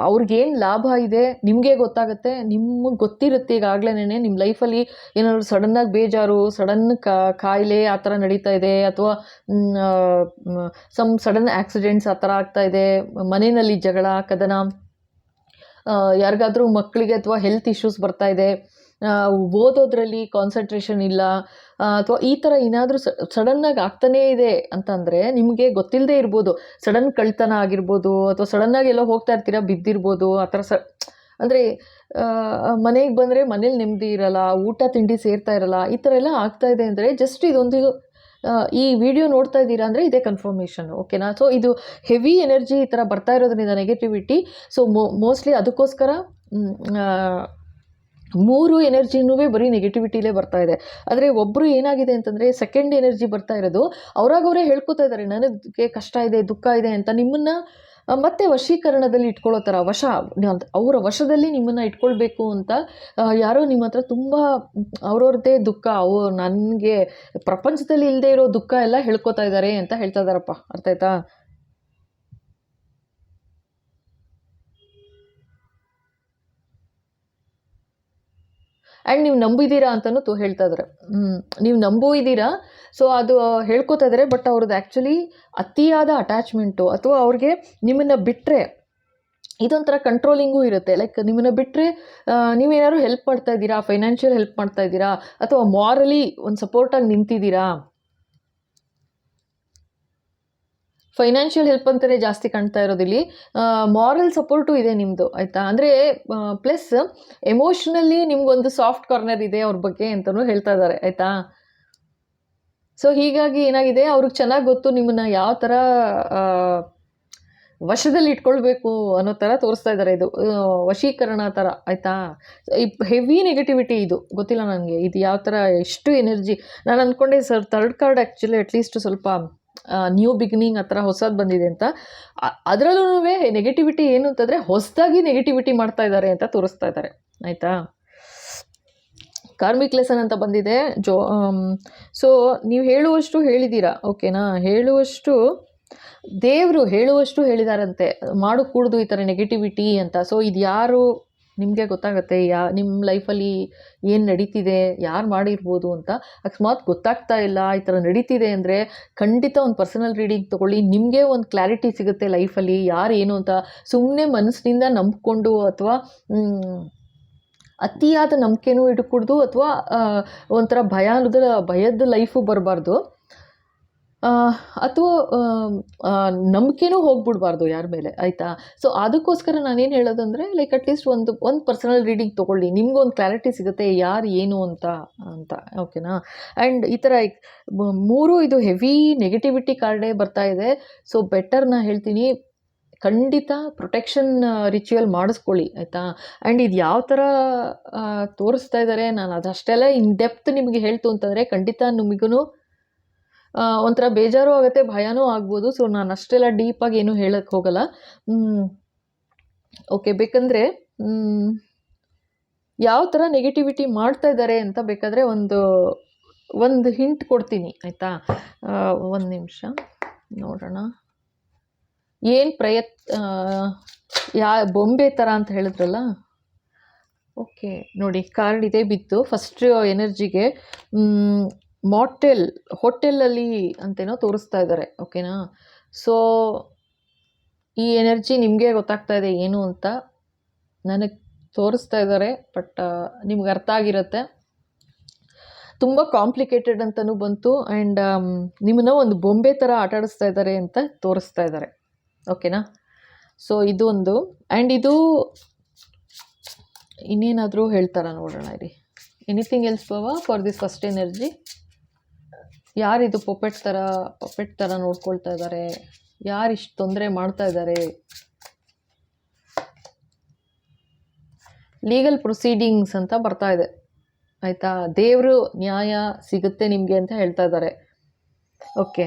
ಅವ್ರಿಗೇನು ಲಾಭ ಇದೆ ನಿಮಗೆ ಗೊತ್ತಾಗುತ್ತೆ. ನಿಮಗೆ ಗೊತ್ತಿರುತ್ತೆ ಈಗಾಗಲೇ ನಿಮ್ಮ ಲೈಫಲ್ಲಿ ಏನಾದ್ರು ಸಡನ್ನಾಗಿ ಬೇಜಾರು, ಸಡನ್ ಕಾಯಿಲೆ ಆ ಥರ ನಡೀತಾ ಇದೆ, ಅಥವಾ ಸಡನ್ ಆಕ್ಸಿಡೆಂಟ್ಸ್ ಆ ಥರ ಆಗ್ತಾ ಇದೆ, ಮನೆಯಲ್ಲಿ ಜಗಳ ಕದನ, ಯಾರಿಗಾದ್ರೂ ಮಕ್ಕಳಿಗೆ ಅಥವಾ ಹೆಲ್ತ್ ಇಶ್ಯೂಸ್ ಬರ್ತಾ ಇದೆ, ಓದೋದ್ರಲ್ಲಿ ಕಾನ್ಸಂಟ್ರೇಷನ್ ಇಲ್ಲ, ಅಥವಾ ಈ ಥರ ಏನಾದರೂ ಸಡನ್ನಾಗಿ ಆಗ್ತಾನೇ ಇದೆ ಅಂತಂದರೆ ನಿಮಗೆ ಗೊತ್ತಿಲ್ಲದೆ ಇರ್ಬೋದು. ಸಡನ್ ಕಳ್ತನ ಆಗಿರ್ಬೋದು, ಅಥವಾ ಸಡನ್ನಾಗಿ ಎಲ್ಲೋ ಹೋಗ್ತಾ ಇರ್ತೀರಾ ಬಿದ್ದಿರ್ಬೋದು, ಆ ಥರ ಅಂದರೆ ಮನೆಗೆ ಬಂದರೆ ಮನೇಲಿ ನೆಮ್ಮದಿ ಇರಲ್ಲ, ಊಟ ತಿಂಡಿ ಸೇರ್ತಾ ಇರಲ್ಲ, ಈ ಥರ ಎಲ್ಲ ಆಗ್ತಾ ಇದೆ ಅಂದರೆ ಜಸ್ಟ್ ಇದೊಂದು ಈ ವಿಡಿಯೋ ನೋಡ್ತಾ ಇದ್ದೀರಾ ಅಂದರೆ ಇದೇ ಕನ್ಫರ್ಮೇಷನ್, ಓಕೆನಾ. ಸೊ ಇದು ಹೆವಿ ಎನರ್ಜಿ ಈ ಥರ ಬರ್ತಾ ಇರೋದ್ರಿಂದ ನೆಗೆಟಿವಿಟಿ. ಸೊ ಮೋಸ್ಟ್ಲಿ ಅದಕ್ಕೋಸ್ಕರ 3 ಎನರ್ಜಿನೂ ಬರೀ ನೆಗೆಟಿವಿಟಿಲೇ ಬರ್ತಾ ಇದೆ. ಅಂದರೆ ಒಬ್ಬರು ಏನಾಗಿದೆ ಅಂತಂದರೆ ಸೆಕೆಂಡ್ ಎನರ್ಜಿ ಬರ್ತಾ ಇರೋದು ಅವರೇ ಹೇಳ್ಕೊತಾ ಇದ್ದಾರೆ, ನನಗೆ ಕಷ್ಟ ಇದೆ, ದುಃಖ ಇದೆ ಅಂತ. ನಿಮ್ಮನ್ನು ಮತ್ತೆ ವಶೀಕರಣದಲ್ಲಿ ಇಟ್ಕೊಳ್ಳೋ ಥರ, ಅವರ ವಶದಲ್ಲಿ ನಿಮ್ಮನ್ನು ಇಟ್ಕೊಳ್ಬೇಕು ಅಂತ ಯಾರೋ ನಿಮ್ಮ ಹತ್ರ ತುಂಬ ಅವ್ರವ್ರದ್ದೇ ದುಃಖ, ನನಗೆ ಪ್ರಪಂಚದಲ್ಲಿ ಇಲ್ಲದೆ ಇರೋ ದುಃಖ ಎಲ್ಲ ಹೇಳ್ಕೊತಾ ಇದ್ದಾರೆ ಅಂತ ಹೇಳ್ತಾ ಇದ್ದಾರಪ್ಪ. ಅರ್ಥ ಆಯ್ತಾ? ಆ್ಯಂಡ್ ನೀವು ನಂಬಿದ್ದೀರಾ ಅಂತಲೂ ಹೇಳ್ತಾ ಇದ್ದಾರೆ. ನೀವು ನಂಬಿದ್ದೀರಾ, ಸೊ ಅದು ಹೇಳ್ಕೊತಾ ಇದ್ದಾರೆ. ಬಟ್ ಅವ್ರದ್ದು ಆ್ಯಕ್ಚುಲಿ ಅತಿಯಾದ ಅಟ್ಯಾಚ್ಮೆಂಟು, ಅಥವಾ ಅವ್ರಿಗೆ ನಿಮ್ಮನ್ನು ಬಿಟ್ಟರೆ ಇದೊಂಥರ ಕಂಟ್ರೋಲಿಂಗೂ ಇರುತ್ತೆ. ಲೈಕ್ ನಿಮ್ಮನ್ನು ಬಿಟ್ಟರೆ ನೀವೇನಾದ್ರು ಹೆಲ್ಪ್ ಮಾಡ್ತಾ ಇದ್ದೀರಾ, ಫೈನಾನ್ಷಿಯಲ್ ಹೆಲ್ಪ್ ಮಾಡ್ತಾ ಇದ್ದೀರಾ, ಅಥವಾ ಮಾರಲಿ ಒಂದು ಸಪೋರ್ಟಾಗಿ ನಿಂತಿದ್ದೀರಾ. ಫೈನಾನ್ಷಿಯಲ್ ಹೆಲ್ಪ್ ಅಂತಲೇ ಜಾಸ್ತಿ ಕಾಣ್ತಾ ಇರೋದಿಲ್ಲಿ, ಮಾರಲ್ ಸಪೋರ್ಟು ಇದೆ ನಿಮ್ಮದು, ಆಯಿತಾ. ಅಂದರೆ ಪ್ಲಸ್ ಎಮೋಷ್ನಲಿ ನಿಮ್ಗೊಂದು ಸಾಫ್ಟ್ ಕಾರ್ನರ್ ಇದೆ ಅವ್ರ ಬಗ್ಗೆ ಅಂತಲೂ ಹೇಳ್ತಾ ಇದ್ದಾರೆ, ಆಯಿತಾ. ಸೊ ಹೀಗಾಗಿ ಏನಾಗಿದೆ, ಅವ್ರಿಗೆ ಚೆನ್ನಾಗಿ ಗೊತ್ತು ನಿಮ್ಮನ್ನು ಯಾವ ಥರ ವಶದಲ್ಲಿ ಇಟ್ಕೊಳ್ಬೇಕು ಅನ್ನೋ ಥರ ತೋರಿಸ್ತಾ ಇದ್ದಾರೆ. ಇದು ವಶೀಕರಣ ಥರ, ಆಯಿತಾ. ಈ ಹೆವಿ ನೆಗೆಟಿವಿಟಿ ಇದು ಗೊತ್ತಿಲ್ಲ ನನಗೆ, ಇದು ಯಾವ ಥರ ಎಷ್ಟು ಎನರ್ಜಿ. ನಾನು ಅಂದ್ಕೊಂಡೆ sir third card actually at least ಸ್ವಲ್ಪ ನ್ಯೂ ಬಿಗಿನಿಂಗ್ ಆ ಥರ ಹೊಸದು ಬಂದಿದೆ ಅಂತ. ಅದರಲ್ಲೂ ನೆಗೆಟಿವಿಟಿ ಏನು ಅಂತಂದರೆ ಹೊಸದಾಗಿ ನೆಗೆಟಿವಿಟಿ ಮಾಡ್ತಾ ಇದ್ದಾರೆ ಅಂತ ತೋರಿಸ್ತಾ ಇದ್ದಾರೆ, ಆಯಿತಾ. ಕಾರ್ಮಿಕ್ ಲೆಸನ್ ಅಂತ ಬಂದಿದೆ. ಸೊ ನೀವು ಹೇಳುವಷ್ಟು ಹೇಳಿದ್ದೀರಾ, ಓಕೆನಾ. ದೇವರು ಹೇಳುವಷ್ಟು ಹೇಳಿದಾರಂತೆ, ಮಾಡು ಕೂಡ್ದು ಈ ಥರ ನೆಗೆಟಿವಿಟಿ ಅಂತ. ಸೊ ಇದು ಯಾರು ನಿಮಗೆ ಗೊತ್ತಾಗುತ್ತೆ, ನಿಮ್ಮ ಲೈಫಲ್ಲಿ ಏನು ನಡೀತಿದೆ, ಯಾರು ಮಾಡಿರ್ಬೋದು ಅಂತ. ಅಕಸ್ಮಾತ್ ಗೊತ್ತಾಗ್ತಾ ಇಲ್ಲ, ಈ ಥರ ನಡೀತಿದೆ ಅಂದರೆ ಖಂಡಿತ ಒಂದು ಪರ್ಸನಲ್ ರೀಡಿಂಗ್ ತೊಗೊಳ್ಳಿ, ನಿಮಗೆ ಒಂದು ಕ್ಲಾರಿಟಿ ಸಿಗುತ್ತೆ ಲೈಫಲ್ಲಿ ಯಾರು ಏನು ಅಂತ. ಸುಮ್ಮನೆ ಮನಸ್ಸಿನಿಂದ ನಂಬಿಕೊಂಡು ಅಥವಾ ಅತಿಯಾದ ನಂಬಿಕೆನೂ ಇಟ್ಕೊಡ್ದು, ಅಥವಾ ಒಂಥರ ಭಯದ ಲೈಫು ಬರಬಾರ್ದು, ಅಥವಾ ನಂಬಿಕೆನೂ ಹೋಗ್ಬಿಡ್ಬಾರ್ದು ಯಾರ ಮೇಲೆ, ಆಯಿತಾ. ಸೊ ಅದಕ್ಕೋಸ್ಕರ ನಾನೇನು ಹೇಳೋದಂದರೆ ಲೈಕ್ ಅಟ್ಲೀಸ್ಟ್ ಒಂದು ಪರ್ಸನಲ್ ರೀಡಿಂಗ್ ತೊಗೊಳ್ಳಿ, ನಿಮ್ಗೊಂದು ಕ್ಲಾರಿಟಿ ಸಿಗುತ್ತೆ ಯಾರು ಏನು ಅಂತ ಓಕೆನಾ. ಆ್ಯಂಡ್ ಈ ಥರ 3 ಇದು ಹೆವಿ ನೆಗೆಟಿವಿಟಿ ಕಾರ್ಡೇ ಬರ್ತಾ ಇದೆ. ಸೊ ಬೆಟರ್ ನಾನು ಹೇಳ್ತೀನಿ, ಖಂಡಿತ ಪ್ರೊಟೆಕ್ಷನ್ ರಿಚುವಲ್ ಮಾಡಿಸ್ಕೊಳ್ಳಿ, ಆಯಿತಾ. ಆ್ಯಂಡ್ ಇದು ಯಾವ ಥರ ತೋರಿಸ್ತಾ ಇದ್ದಾರೆ, ನಾನು ಅದಷ್ಟೆಲ್ಲ ಇನ್ ಡೆಪ್ತ್ ನಿಮಗೆ ಹೇಳ್ತು ಅಂತಂದರೆ ಖಂಡಿತ ನಿಮಗೂ ಒಂಥರ ಬೇಜಾರು ಆಗುತ್ತೆ, ಭಯನೂ ಆಗ್ಬೋದು. ಸೊ ನಾನು ಅಷ್ಟೆಲ್ಲ ಡೀಪಾಗಿ ಏನೂ ಹೇಳಕ್ಕೆ ಹೋಗಲ್ಲ. ಓಕೆ, ಬೇಕಂದರೆ ಯಾವ ಥರ ನೆಗೆಟಿವಿಟಿ ಮಾಡ್ತಾ ಇದ್ದಾರೆ ಅಂತ ಬೇಕಾದರೆ ಒಂದು ಹಿಂಟ್ ಕೊಡ್ತೀನಿ, ಆಯಿತಾ. ಒಂದು ನಿಮಿಷ ನೋಡೋಣ. ಏನು ಬೊಂಬೆ ಥರ ಅಂತ ಹೇಳಿದ್ರಲ್ಲ, ಓಕೆ ನೋಡಿ ಕಾರ್ಡ್ ಇದೆ ಬಿತ್ತು. ಫಸ್ಟ್ ಎನರ್ಜಿಗೆ ಹೋಟೆಲಲ್ಲಿ ಅಂತೇನೋ ತೋರಿಸ್ತಾ ಇದ್ದಾರೆ, ಓಕೆನಾ. ಸೊ ಈ ಎನರ್ಜಿ ನಿಮಗೆ ಗೊತ್ತಾಗ್ತಾ ಇದೆ ಏನು ಅಂತ ನನಗೆ ತೋರಿಸ್ತಾ ಇದ್ದಾರೆ, ಬಟ್ ನಿಮ್ಗೆ ಅರ್ಥ ಆಗಿರುತ್ತೆ. ತುಂಬ ಕಾಂಪ್ಲಿಕೇಟೆಡ್ ಅಂತಲೂ ಬಂತು. ಆ್ಯಂಡ್ ನಿಮ್ಮನ್ನ ಒಂದು ಬೊಂಬೆ ಥರ ಆಟಾಡಿಸ್ತಾ ಇದ್ದಾರೆ ಅಂತ ತೋರಿಸ್ತಾ ಇದ್ದಾರೆ, ಓಕೆನಾ. ಸೊ ಇದು ಒಂದು. ಆ್ಯಂಡ್ ಇದು ಇನ್ನೇನಾದರೂ ಹೇಳ್ತಾರ ನೋಡೋಣ ಇರಿ. Anything else Bawa for this first energy? ಯಾರಿದು ಪೊಪೆಟ್ ಥರ ನೋಡ್ಕೊಳ್ತಾ ಇದ್ದಾರೆ, ಯಾರು ಇಷ್ಟು ತೊಂದರೆ ಮಾಡ್ತಾ ಇದ್ದಾರೆ? ಲೀಗಲ್ ಪ್ರೊಸೀಡಿಂಗ್ಸ್ ಅಂತ ಬರ್ತಾ ಇದೆ, ಆಯಿತಾ. ದೇವರು ನ್ಯಾಯ ಸಿಗುತ್ತೆ ನಿಮಗೆ ಅಂತ ಹೇಳ್ತಾ ಇದ್ದಾರೆ, ಓಕೆ.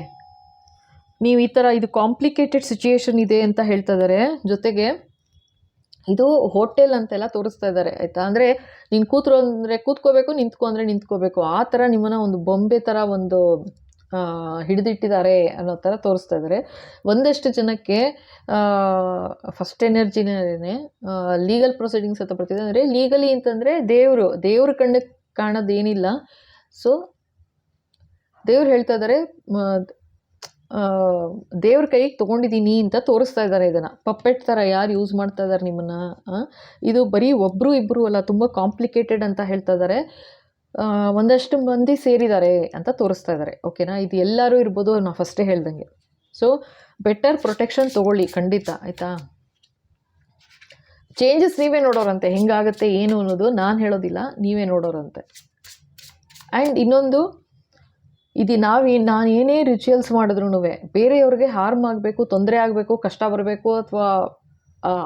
ನೀವು ಈ ಥರ ಇದು ಕಾಂಪ್ಲಿಕೇಟೆಡ್ ಸಿಚುಯೇಷನ್ ಇದೆ ಅಂತ ಹೇಳ್ತಾ ಇದ್ದಾರೆ. ಜೊತೆಗೆ ಇದು ಹೋಟೆಲ್ ಅಂತೆಲ್ಲ ತೋರಿಸ್ತಾ ಇದ್ದಾರೆ, ಆಯಿತಾ. ಅಂದರೆ ನೀನು ಕೂತ್ರು ಅಂದರೆ ಕೂತ್ಕೋಬೇಕು, ನಿಂತ್ಕೊ ಅಂದರೆ ನಿಂತ್ಕೋಬೇಕು, ಆ ಥರ ನಿಮ್ಮನ್ನು ಒಂದು ಬೊಂಬೆ ಥರ ಒಂದು ಹಿಡಿದಿಟ್ಟಿದ್ದಾರೆ ಅನ್ನೋ ಥರ ತೋರಿಸ್ತಾ ಇದ್ದಾರೆ. ಒಂದಷ್ಟು ಜನಕ್ಕೆ ಫಸ್ಟ್ ಎನರ್ಜಿನೇ ಲೀಗಲ್ ಪ್ರೊಸೀಡಿಂಗ್ಸ್ ಅಂತ ಬರ್ತಿದೆ. ಅಂದರೆ ಲೀಗಲಿ ಅಂತಂದರೆ ದೇವ್ರ ಕಣ್ಣಿಗೆ ಕಾಣೋದೇನಿಲ್ಲ. ಸೊ ದೇವ್ರು ಹೇಳ್ತಾ ಇದ್ದಾರೆ, ದೇವ್ರ ಕೈಗೆ ತೊಗೊಂಡಿದ್ದೀನಿ ಅಂತ ತೋರಿಸ್ತಾ ಇದ್ದಾರೆ. ಇದನ್ನು ಪಪ್ಪೆಟ್ ಥರ ಯಾರು ಯೂಸ್ ಮಾಡ್ತಾ ಇದ್ದಾರೆ ನಿಮ್ಮನ್ನು, ಇದು ಬರೀ ಒಬ್ಬರು ಇಬ್ಬರು ಅಲ್ಲ, ತುಂಬ ಕಾಂಪ್ಲಿಕೇಟೆಡ್ ಅಂತ ಹೇಳ್ತಾ ಇದ್ದಾರೆ. ಒಂದಷ್ಟು ಮಂದಿ ಸೇರಿದ್ದಾರೆ ಅಂತ ತೋರಿಸ್ತಾ ಇದ್ದಾರೆ, ಓಕೆನಾ. ಇದು ಎಲ್ಲರೂ ಇರ್ಬೋದು, ನಾವು ಫಸ್ಟೇ ಹೇಳ್ದಂಗೆ. ಸೊ ಬೆಟರ್ ಪ್ರೊಟೆಕ್ಷನ್ ತೊಗೊಳ್ಳಿ ಖಂಡಿತ, ಆಯಿತಾ. ಚೇಂಜಸ್ ನೀವೇ ನೋಡೋರಂತೆ, ಹೆಂಗಾಗುತ್ತೆ ಏನು ಅನ್ನೋದು ನಾನು ಹೇಳೋದಿಲ್ಲ, ನೀವೇ ನೋಡೋರಂತೆ. ಆ್ಯಂಡ್ ಇನ್ನೊಂದು, ಇದು ನಾನು ಏನೇ ರಿಚುವಲ್ಸ್ ಮಾಡಿದ್ರು ಬೇರೆಯವ್ರಿಗೆ ಹಾರ್ಮ್ ಆಗಬೇಕು, ತೊಂದರೆ ಆಗಬೇಕು, ಕಷ್ಟ ಬರಬೇಕು, ಅಥವಾ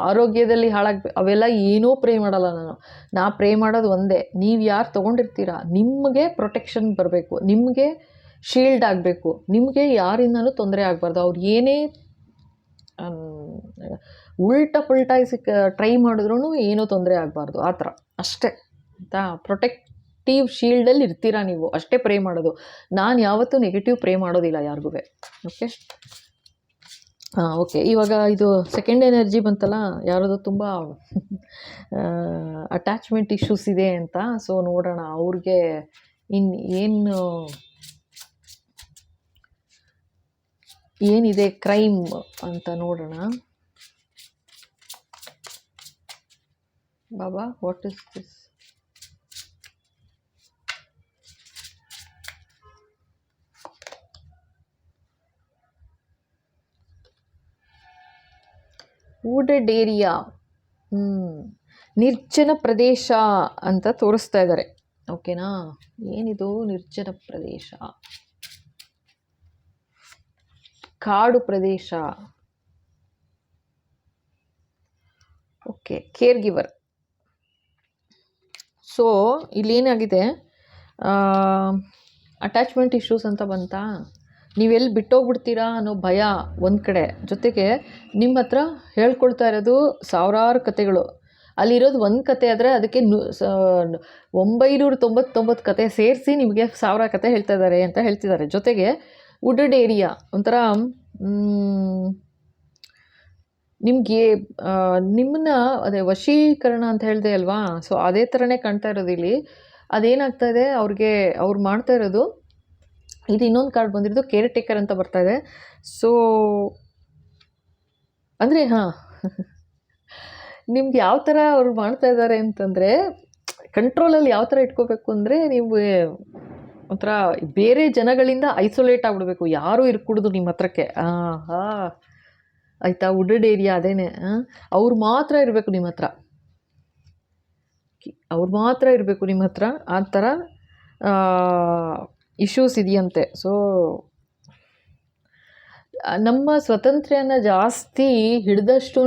ಆರೋಗ್ಯದಲ್ಲಿ ಹಾಳಾಗಬೇಕು, ಅವೆಲ್ಲ ಏನೂ ಪ್ರೇ ಮಾಡಲ್ಲ ನಾ ಪ್ರೇ ಮಾಡೋದು ಒಂದೇ, ನೀವು ಯಾರು ತೊಗೊಂಡಿರ್ತೀರಾ ನಿಮಗೆ ಪ್ರೊಟೆಕ್ಷನ್ ಬರಬೇಕು, ನಿಮಗೆ ಶೀಲ್ಡ್ ಆಗಬೇಕು, ನಿಮಗೆ ಯಾರಿಂದನೂ ತೊಂದರೆ ಆಗಬಾರ್ದು. ಅವ್ರು ಏನೇ ಉಲ್ಟಾ ಪಲ್ಟಾಯಿಸಿ ಟ್ರೈ ಮಾಡಿದ್ರೂ ಏನೂ ತೊಂದರೆ ಆಗಬಾರ್ದು, ಆ ಥರ ಅಷ್ಟೇ ಆಯಿತಾ. ಪ್ರೊಟೆಕ್ಟಿವ್ ಶೀಲ್ಡಲ್ಲಿ ಇರ್ತೀರಾ ನೀವು, ಅಷ್ಟೇ ಪ್ರೇ ಮಾಡೋದು. ನಾನು ಯಾವತ್ತೂ ನೆಗೆಟಿವ್ ಪ್ರೇ ಮಾಡೋದಿಲ್ಲ ಯಾರಿಗೂ. ಓಕೆ ಓಕೆ, ಇವಾಗ ಇದು ಸೆಕೆಂಡ್ ಎನರ್ಜಿ ಬಂತಲ್ಲ, ಯಾರದು ತುಂಬ ಅಟ್ಯಾಚ್ಮೆಂಟ್ ಇಶ್ಯೂಸ್ ಇದೆ ಅಂತ. ಸೊ ನೋಡೋಣ ಅವ್ರಿಗೆ ಏನಿದೆ ಕ್ರೈಮ್ ಅಂತ ನೋಡೋಣ. ಬಾಬಾ, ವಾಟ್ ಇಸ್ ದಿಸ್? ವುಡೆಡ್ ಏರಿಯಾ, ನಿರ್ಜನ ಪ್ರದೇಶ ಅಂತ ತೋರಿಸ್ತಾ ಇದ್ದಾರೆ. ಓಕೆನಾ, ಏನಿದು ನಿರ್ಜನ ಪ್ರದೇಶ? ಕಾಡು ಪ್ರದೇಶ. Okay, care giver. ಸೊ ಇಲ್ಲೇನಾಗಿದೆ, ಅಟ್ಯಾಚ್ಮೆಂಟ್ ಇಶ್ಯೂಸ್ ಅಂತ ಬಂತಾ, ನೀವೆಲ್ಲಿ ಬಿಟ್ಟೋಗ್ಬಿಡ್ತೀರಾ ಅನ್ನೋ ಭಯ ಒಂದು ಕಡೆ, ಜೊತೆಗೆ ನಿಮ್ಮ ಹತ್ರ ಹೇಳ್ಕೊಳ್ತಾ ಇರೋದು ಸಾವಿರಾರು ಕತೆಗಳು. ಅಲ್ಲಿರೋದು ಒಂದು ಕತೆ ಆದರೆ ಅದಕ್ಕೆ 999 ಕತೆ ಸೇರಿಸಿ ನಿಮಗೆ 1000 ಕತೆ ಹೇಳ್ತಾ ಇದ್ದಾರೆ ಅಂತ ಹೇಳ್ತಿದ್ದಾರೆ. ಜೊತೆಗೆ ವುಡೆಡ್ ಏರಿಯಾ ಒಂಥರ ನಿಮಗೆ ನಿಮ್ಮನ್ನ ಅದೇ ವಶೀಕರಣ ಅಂತ ಹೇಳಿದೆ ಅಲ್ವಾ. ಸೊ ಅದೇ ಥರನೇ ಕಾಣ್ತಾ ಇರೋದು ಇಲ್ಲಿ. ಅದೇನಾಗ್ತಾ ಇದೆ ಅವ್ರು ಮಾಡ್ತಾ ಇರೋದು, ಇದು ಇನ್ನೊಂದು ಕಾರ್ಡ್ ಬಂದಿರೋದು ಕೇರ್ ಟೇಕರ್ ಅಂತ ಬರ್ತಾ ಇದೆ. ಸೊ ಅಂದರೆ ನಿಮ್ಗೆ ಯಾವ ಥರ ಅವ್ರು ಮಾಡ್ತಾ ಇದ್ದಾರೆ ಅಂತಂದರೆ, ಕಂಟ್ರೋಲಲ್ಲಿ ಯಾವ ಥರ ಇಟ್ಕೋಬೇಕು ಅಂದರೆ, ನೀವು ಒಂಥರ ಬೇರೆ ಜನಗಳಿಂದ ಐಸೋಲೇಟ್ ಆಗಿಬಿಡ್ಬೇಕು, ಯಾರೂ ಇರ್ಕೂಡ್ದು ನಿಮ್ಮ ಹತ್ರಕ್ಕೆ. ಆಯಿತಾ, ವುಡೆಡ್ ಏರಿಯಾ ಅದೇನೆ. ಅವ್ರು ಮಾತ್ರ ಇರಬೇಕು ನಿಮ್ಮ ಹತ್ರ, ಅವ್ರು ಮಾತ್ರ ಇರಬೇಕು ನಿಮ್ಮ ಹತ್ರ, ಆ ಥರ ಇಶ್ಯೂಸ್ ಇದೆಯಂತೆ. ಸೊ ನಮ್ಮ ಸ್ವಾತಂತ್ರ್ಯನ ಜಾಸ್ತಿ ಹಿಡಿದಷ್ಟೂ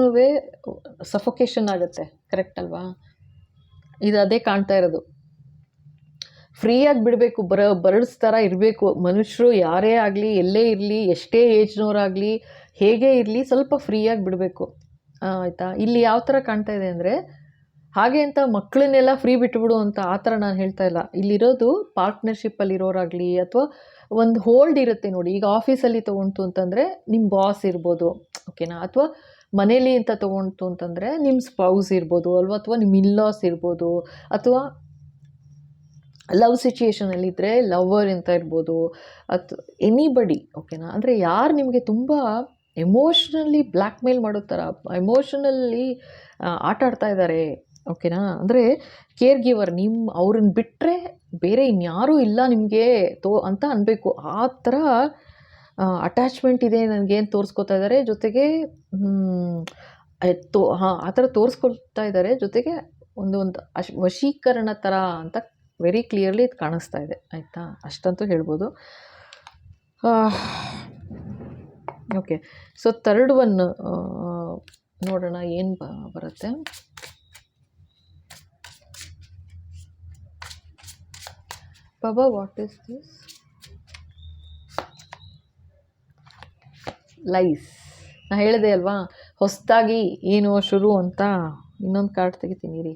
ಸಫೋಕೇಶನ್ ಆಗುತ್ತೆ, ಕರೆಕ್ಟ್ ಅಲ್ವಾ? ಇದು ಅದೇ ಕಾಣ್ತಾ ಇರೋದು. ಫ್ರೀಯಾಗಿ ಬಿಡಬೇಕು, ಬರ್ಡ್ಸ್ ಥರ ಇರಬೇಕು ಮನುಷ್ಯರು, ಯಾರೇ ಆಗಲಿ, ಎಲ್ಲೇ ಇರಲಿ, ಎಷ್ಟೇ ಏಜ್ನವರಾಗಲಿ, ಹೇಗೆ ಇರಲಿ, ಸ್ವಲ್ಪ ಫ್ರೀಯಾಗಿ ಬಿಡಬೇಕು, ಆಯಿತಾ. ಇಲ್ಲಿ ಯಾವ ಥರ ಕಾಣ್ತಾ ಇದೆ ಅಂದರೆ, ಹಾಗೆ ಅಂತ ಮಕ್ಕಳನ್ನೆಲ್ಲ ಫ್ರೀ ಬಿಟ್ಬಿಡು ಅಂತ ಆ ಥರ ನಾನು ಹೇಳ್ತಾ ಇಲ್ಲ. ಇಲ್ಲಿರೋದು ಪಾರ್ಟ್ನರ್ಶಿಪ್ಪಲ್ಲಿರೋರಾಗಲಿ, ಅಥವಾ ಒಂದು ಹೋಲ್ಡ್ ಇರುತ್ತೆ ನೋಡಿ. ಈಗ ಆಫೀಸಲ್ಲಿ ತೊಗೊಂತು ಅಂತಂದರೆ ನಿಮ್ಮ ಬಾಸ್ ಇರ್ಬೋದು, ಓಕೆನಾ, ಅಥವಾ ಮನೇಲಿ ಅಂತ ತೊಗೊಂತು ಅಂತಂದರೆ ನಿಮ್ಮ ಸ್ಪೌಸ್ ಇರ್ಬೋದು ಅಲ್ವಾ, ಅಥವಾ ನಿಮ್ಮ ಇನ್ಲಾಸ್ ಇರ್ಬೋದು, ಅಥವಾ ಲವ್ ಸಿಚುಯೇಷನಲ್ಲಿದ್ದರೆ ಲವರ್ ಅಂತ ಇರ್ಬೋದು, ಅಥವಾ ಎನಿಬಡಿ, ಓಕೆನಾ. ಅಂದರೆ ಯಾರು ನಿಮಗೆ ತುಂಬ ಎಮೋಷ್ನಲಿ ಬ್ಲ್ಯಾಕ್ ಮೇಲ್ ಮಾಡೋ ಥರ, ಎಮೋಷನಲ್ಲಿ ಆಟ ಆಡ್ತಾ ಇದ್ದಾರೆ, ಓಕೆನಾ. ಅಂದರೆ ಕೇರ್ ಗಿವರ್, ಅವ್ರನ್ನ ಬಿಟ್ಟರೆ ಬೇರೆ ಇನ್ಯಾರೂ ಇಲ್ಲ ನಿಮಗೆ ಅಂತ ಅನ್ಬೇಕು. ಆ ಥರ ಅಟ್ಯಾಚ್ಮೆಂಟ್ ಇದೆ ನನಗೆ ಅಂತ ತೋರಿಸ್ಕೊತಾ ಇದ್ದಾರೆ. ಜೊತೆಗೆ ಆ ಥರ ತೋರಿಸ್ಕೊಳ್ತಾ ಇದ್ದಾರೆ. ಜೊತೆಗೆ ಒಂದು ವಶೀಕರಣ ಥರ ಅಂತ ವೆರಿ ಕ್ಲಿಯರ್ಲಿ ಇದು ಕಾಣಿಸ್ತಾ ಇದೆ, ಆಯಿತಾ. ಅಷ್ಟಂತೂ ಹೇಳ್ಬೋದು. ಓಕೆ, ಸೊ ಥರ್ಡ್ ಒನ್ ನೋಡೋಣ ಏನು ಬರುತ್ತೆ. ಬಾಬಾ, ವಾಟ್ ಈಸ್ ದಿಸ್? ಲೈಸ್. ನಾನು ಹೇಳಿದೆ ಅಲ್ವಾ, ಹೊಸದಾಗಿ ಏನು ಶುರು ಅಂತ. ಇನ್ನೊಂದು ಕಾರ್ಡ್ ತೆಗಿತೀನಿ ರೀ.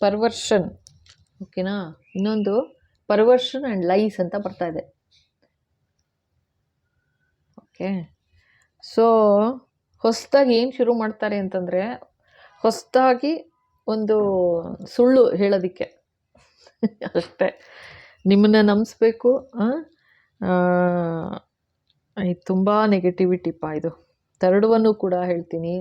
ಪರ್ವರ್ಷನ್, ಓಕೆನಾ. ಇನ್ನೊಂದು ಪರ್ವರ್ಷನ್ ಆ್ಯಂಡ್ ಲೈಸ್ ಅಂತ ಬರ್ತಾ ಇದೆ. ಓಕೆ, ಸೊ ಹೊಸದಾಗಿ ಏನು ಶುರು ಮಾಡ್ತಾರೆ ಅಂತಂದರೆ, ಹೊಸದಾಗಿ ಒಂದು ಸುಳ್ಳು ಹೇಳೋದಕ್ಕೆ ಅಷ್ಟೇ. ನಿಮ್ಮನ್ನು ನಂಬಿಸ್ಬೇಕು. ಇದು ತುಂಬ ನೆಗೆಟಿವಿಟಿಪ್ಪ ಇದು. ಥರ್ಡ್ ಒನ್ನು ಕೂಡ ಹೇಳ್ತೀನಿ.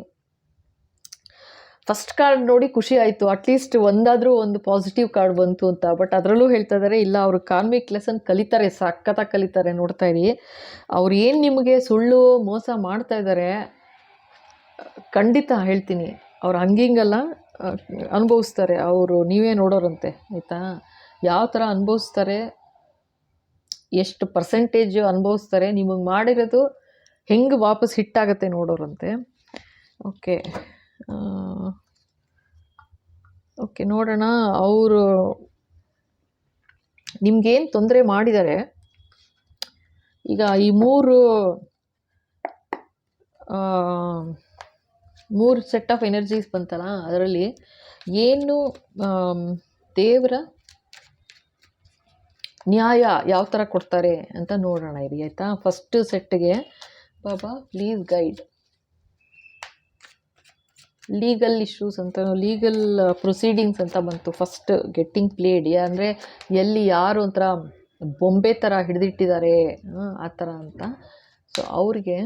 ಫಸ್ಟ್ ಕಾರ್ಡ್ ನೋಡಿ ಖುಷಿ ಆಯಿತು, ಅಟ್ಲೀಸ್ಟ್ ಒಂದಾದರೂ ಒಂದು ಪಾಸಿಟಿವ್ ಕಾರ್ಡ್ ಬಂತು ಅಂತ. ಬಟ್ ಅದರಲ್ಲೂ ಹೇಳ್ತಾ ಇದ್ದಾರೆ, ಇಲ್ಲ ಅವರು ಕಾರ್ಮಿಕ್ ಲೆಸನ್ ಕಲಿತಾರೆ, ಸಖತ್ತಾಗಿ ಕಲಿತಾರೆ. ನೋಡ್ತಾ ಇರಿ, ಅವ್ರು ಏನು ನಿಮಗೆ ಸುಳ್ಳು ಮೋಸ ಮಾಡ್ತಾ ಇದ್ದಾರೆ, ಖಂಡಿತ ಹೇಳ್ತೀನಿ, ಅವ್ರು ಹಂಗಿಂಗಲ್ಲ ಅನುಭವಿಸ್ತಾರೆ ಅವರು. ನೀವೇ ನೋಡೋರಂತೆ ಆಯಿತಾ, ಯಾವ ಥರ ಅನುಭವಿಸ್ತಾರೆ, ಎಷ್ಟು ಪರ್ಸೆಂಟೇಜ್ ಅನುಭವಿಸ್ತಾರೆ, ನಿಮಗೆ ಮಾಡಿರೋದು ಹೆಂಗೆ ವಾಪಸ್ ಹಿಟ್ಟಾಗತ್ತೆ ನೋಡೋರಂತೆ. ಓಕೆ ಓಕೆ, ನೋಡೋಣ ಅವರು ನಿಮ್ಗೇನು ತೊಂದರೆ ಮಾಡಿದ್ದಾರೆ. ಈಗ ಈ ಮೂರು ಸೆಟ್ ಆಫ್ ಎನರ್ಜೀಸ್ ಬಂತಲ್ಲ, ಅದರಲ್ಲಿ ಏನು ದೇವರ ನ್ಯಾಯ ಯಾವ ಥರ ಕೊಡ್ತಾರೆ ಅಂತ ನೋಡೋಣ ಇರಿ ಆಯಿತಾ. ಫಸ್ಟ್ ಸೆಟ್ಗೆ ಬಾಬಾ ಪ್ಲೀಸ್ ಗೈಡ್. ಲೀಗಲ್ ಇಶ್ಯೂಸ್ ಅಂತ, ಲೀಗಲ್ ಪ್ರೊಸೀಡಿಂಗ್ಸ್ ಅಂತ ಬಂತು. ಫಸ್ಟ್ ಗೆಟ್ಟಿಂಗ್ ಪ್ಲೇಡ್, ಅಂದರೆ ಎಲ್ಲಿ ಯಾರು ಒಂಥರ ಬೊಂಬೆ ಥರ ಹಿಡಿದಿಟ್ಟಿದ್ದಾರೆ ಆ ಥರ ಅಂತ. ಸೊ ಅವ್ರಿಗೆ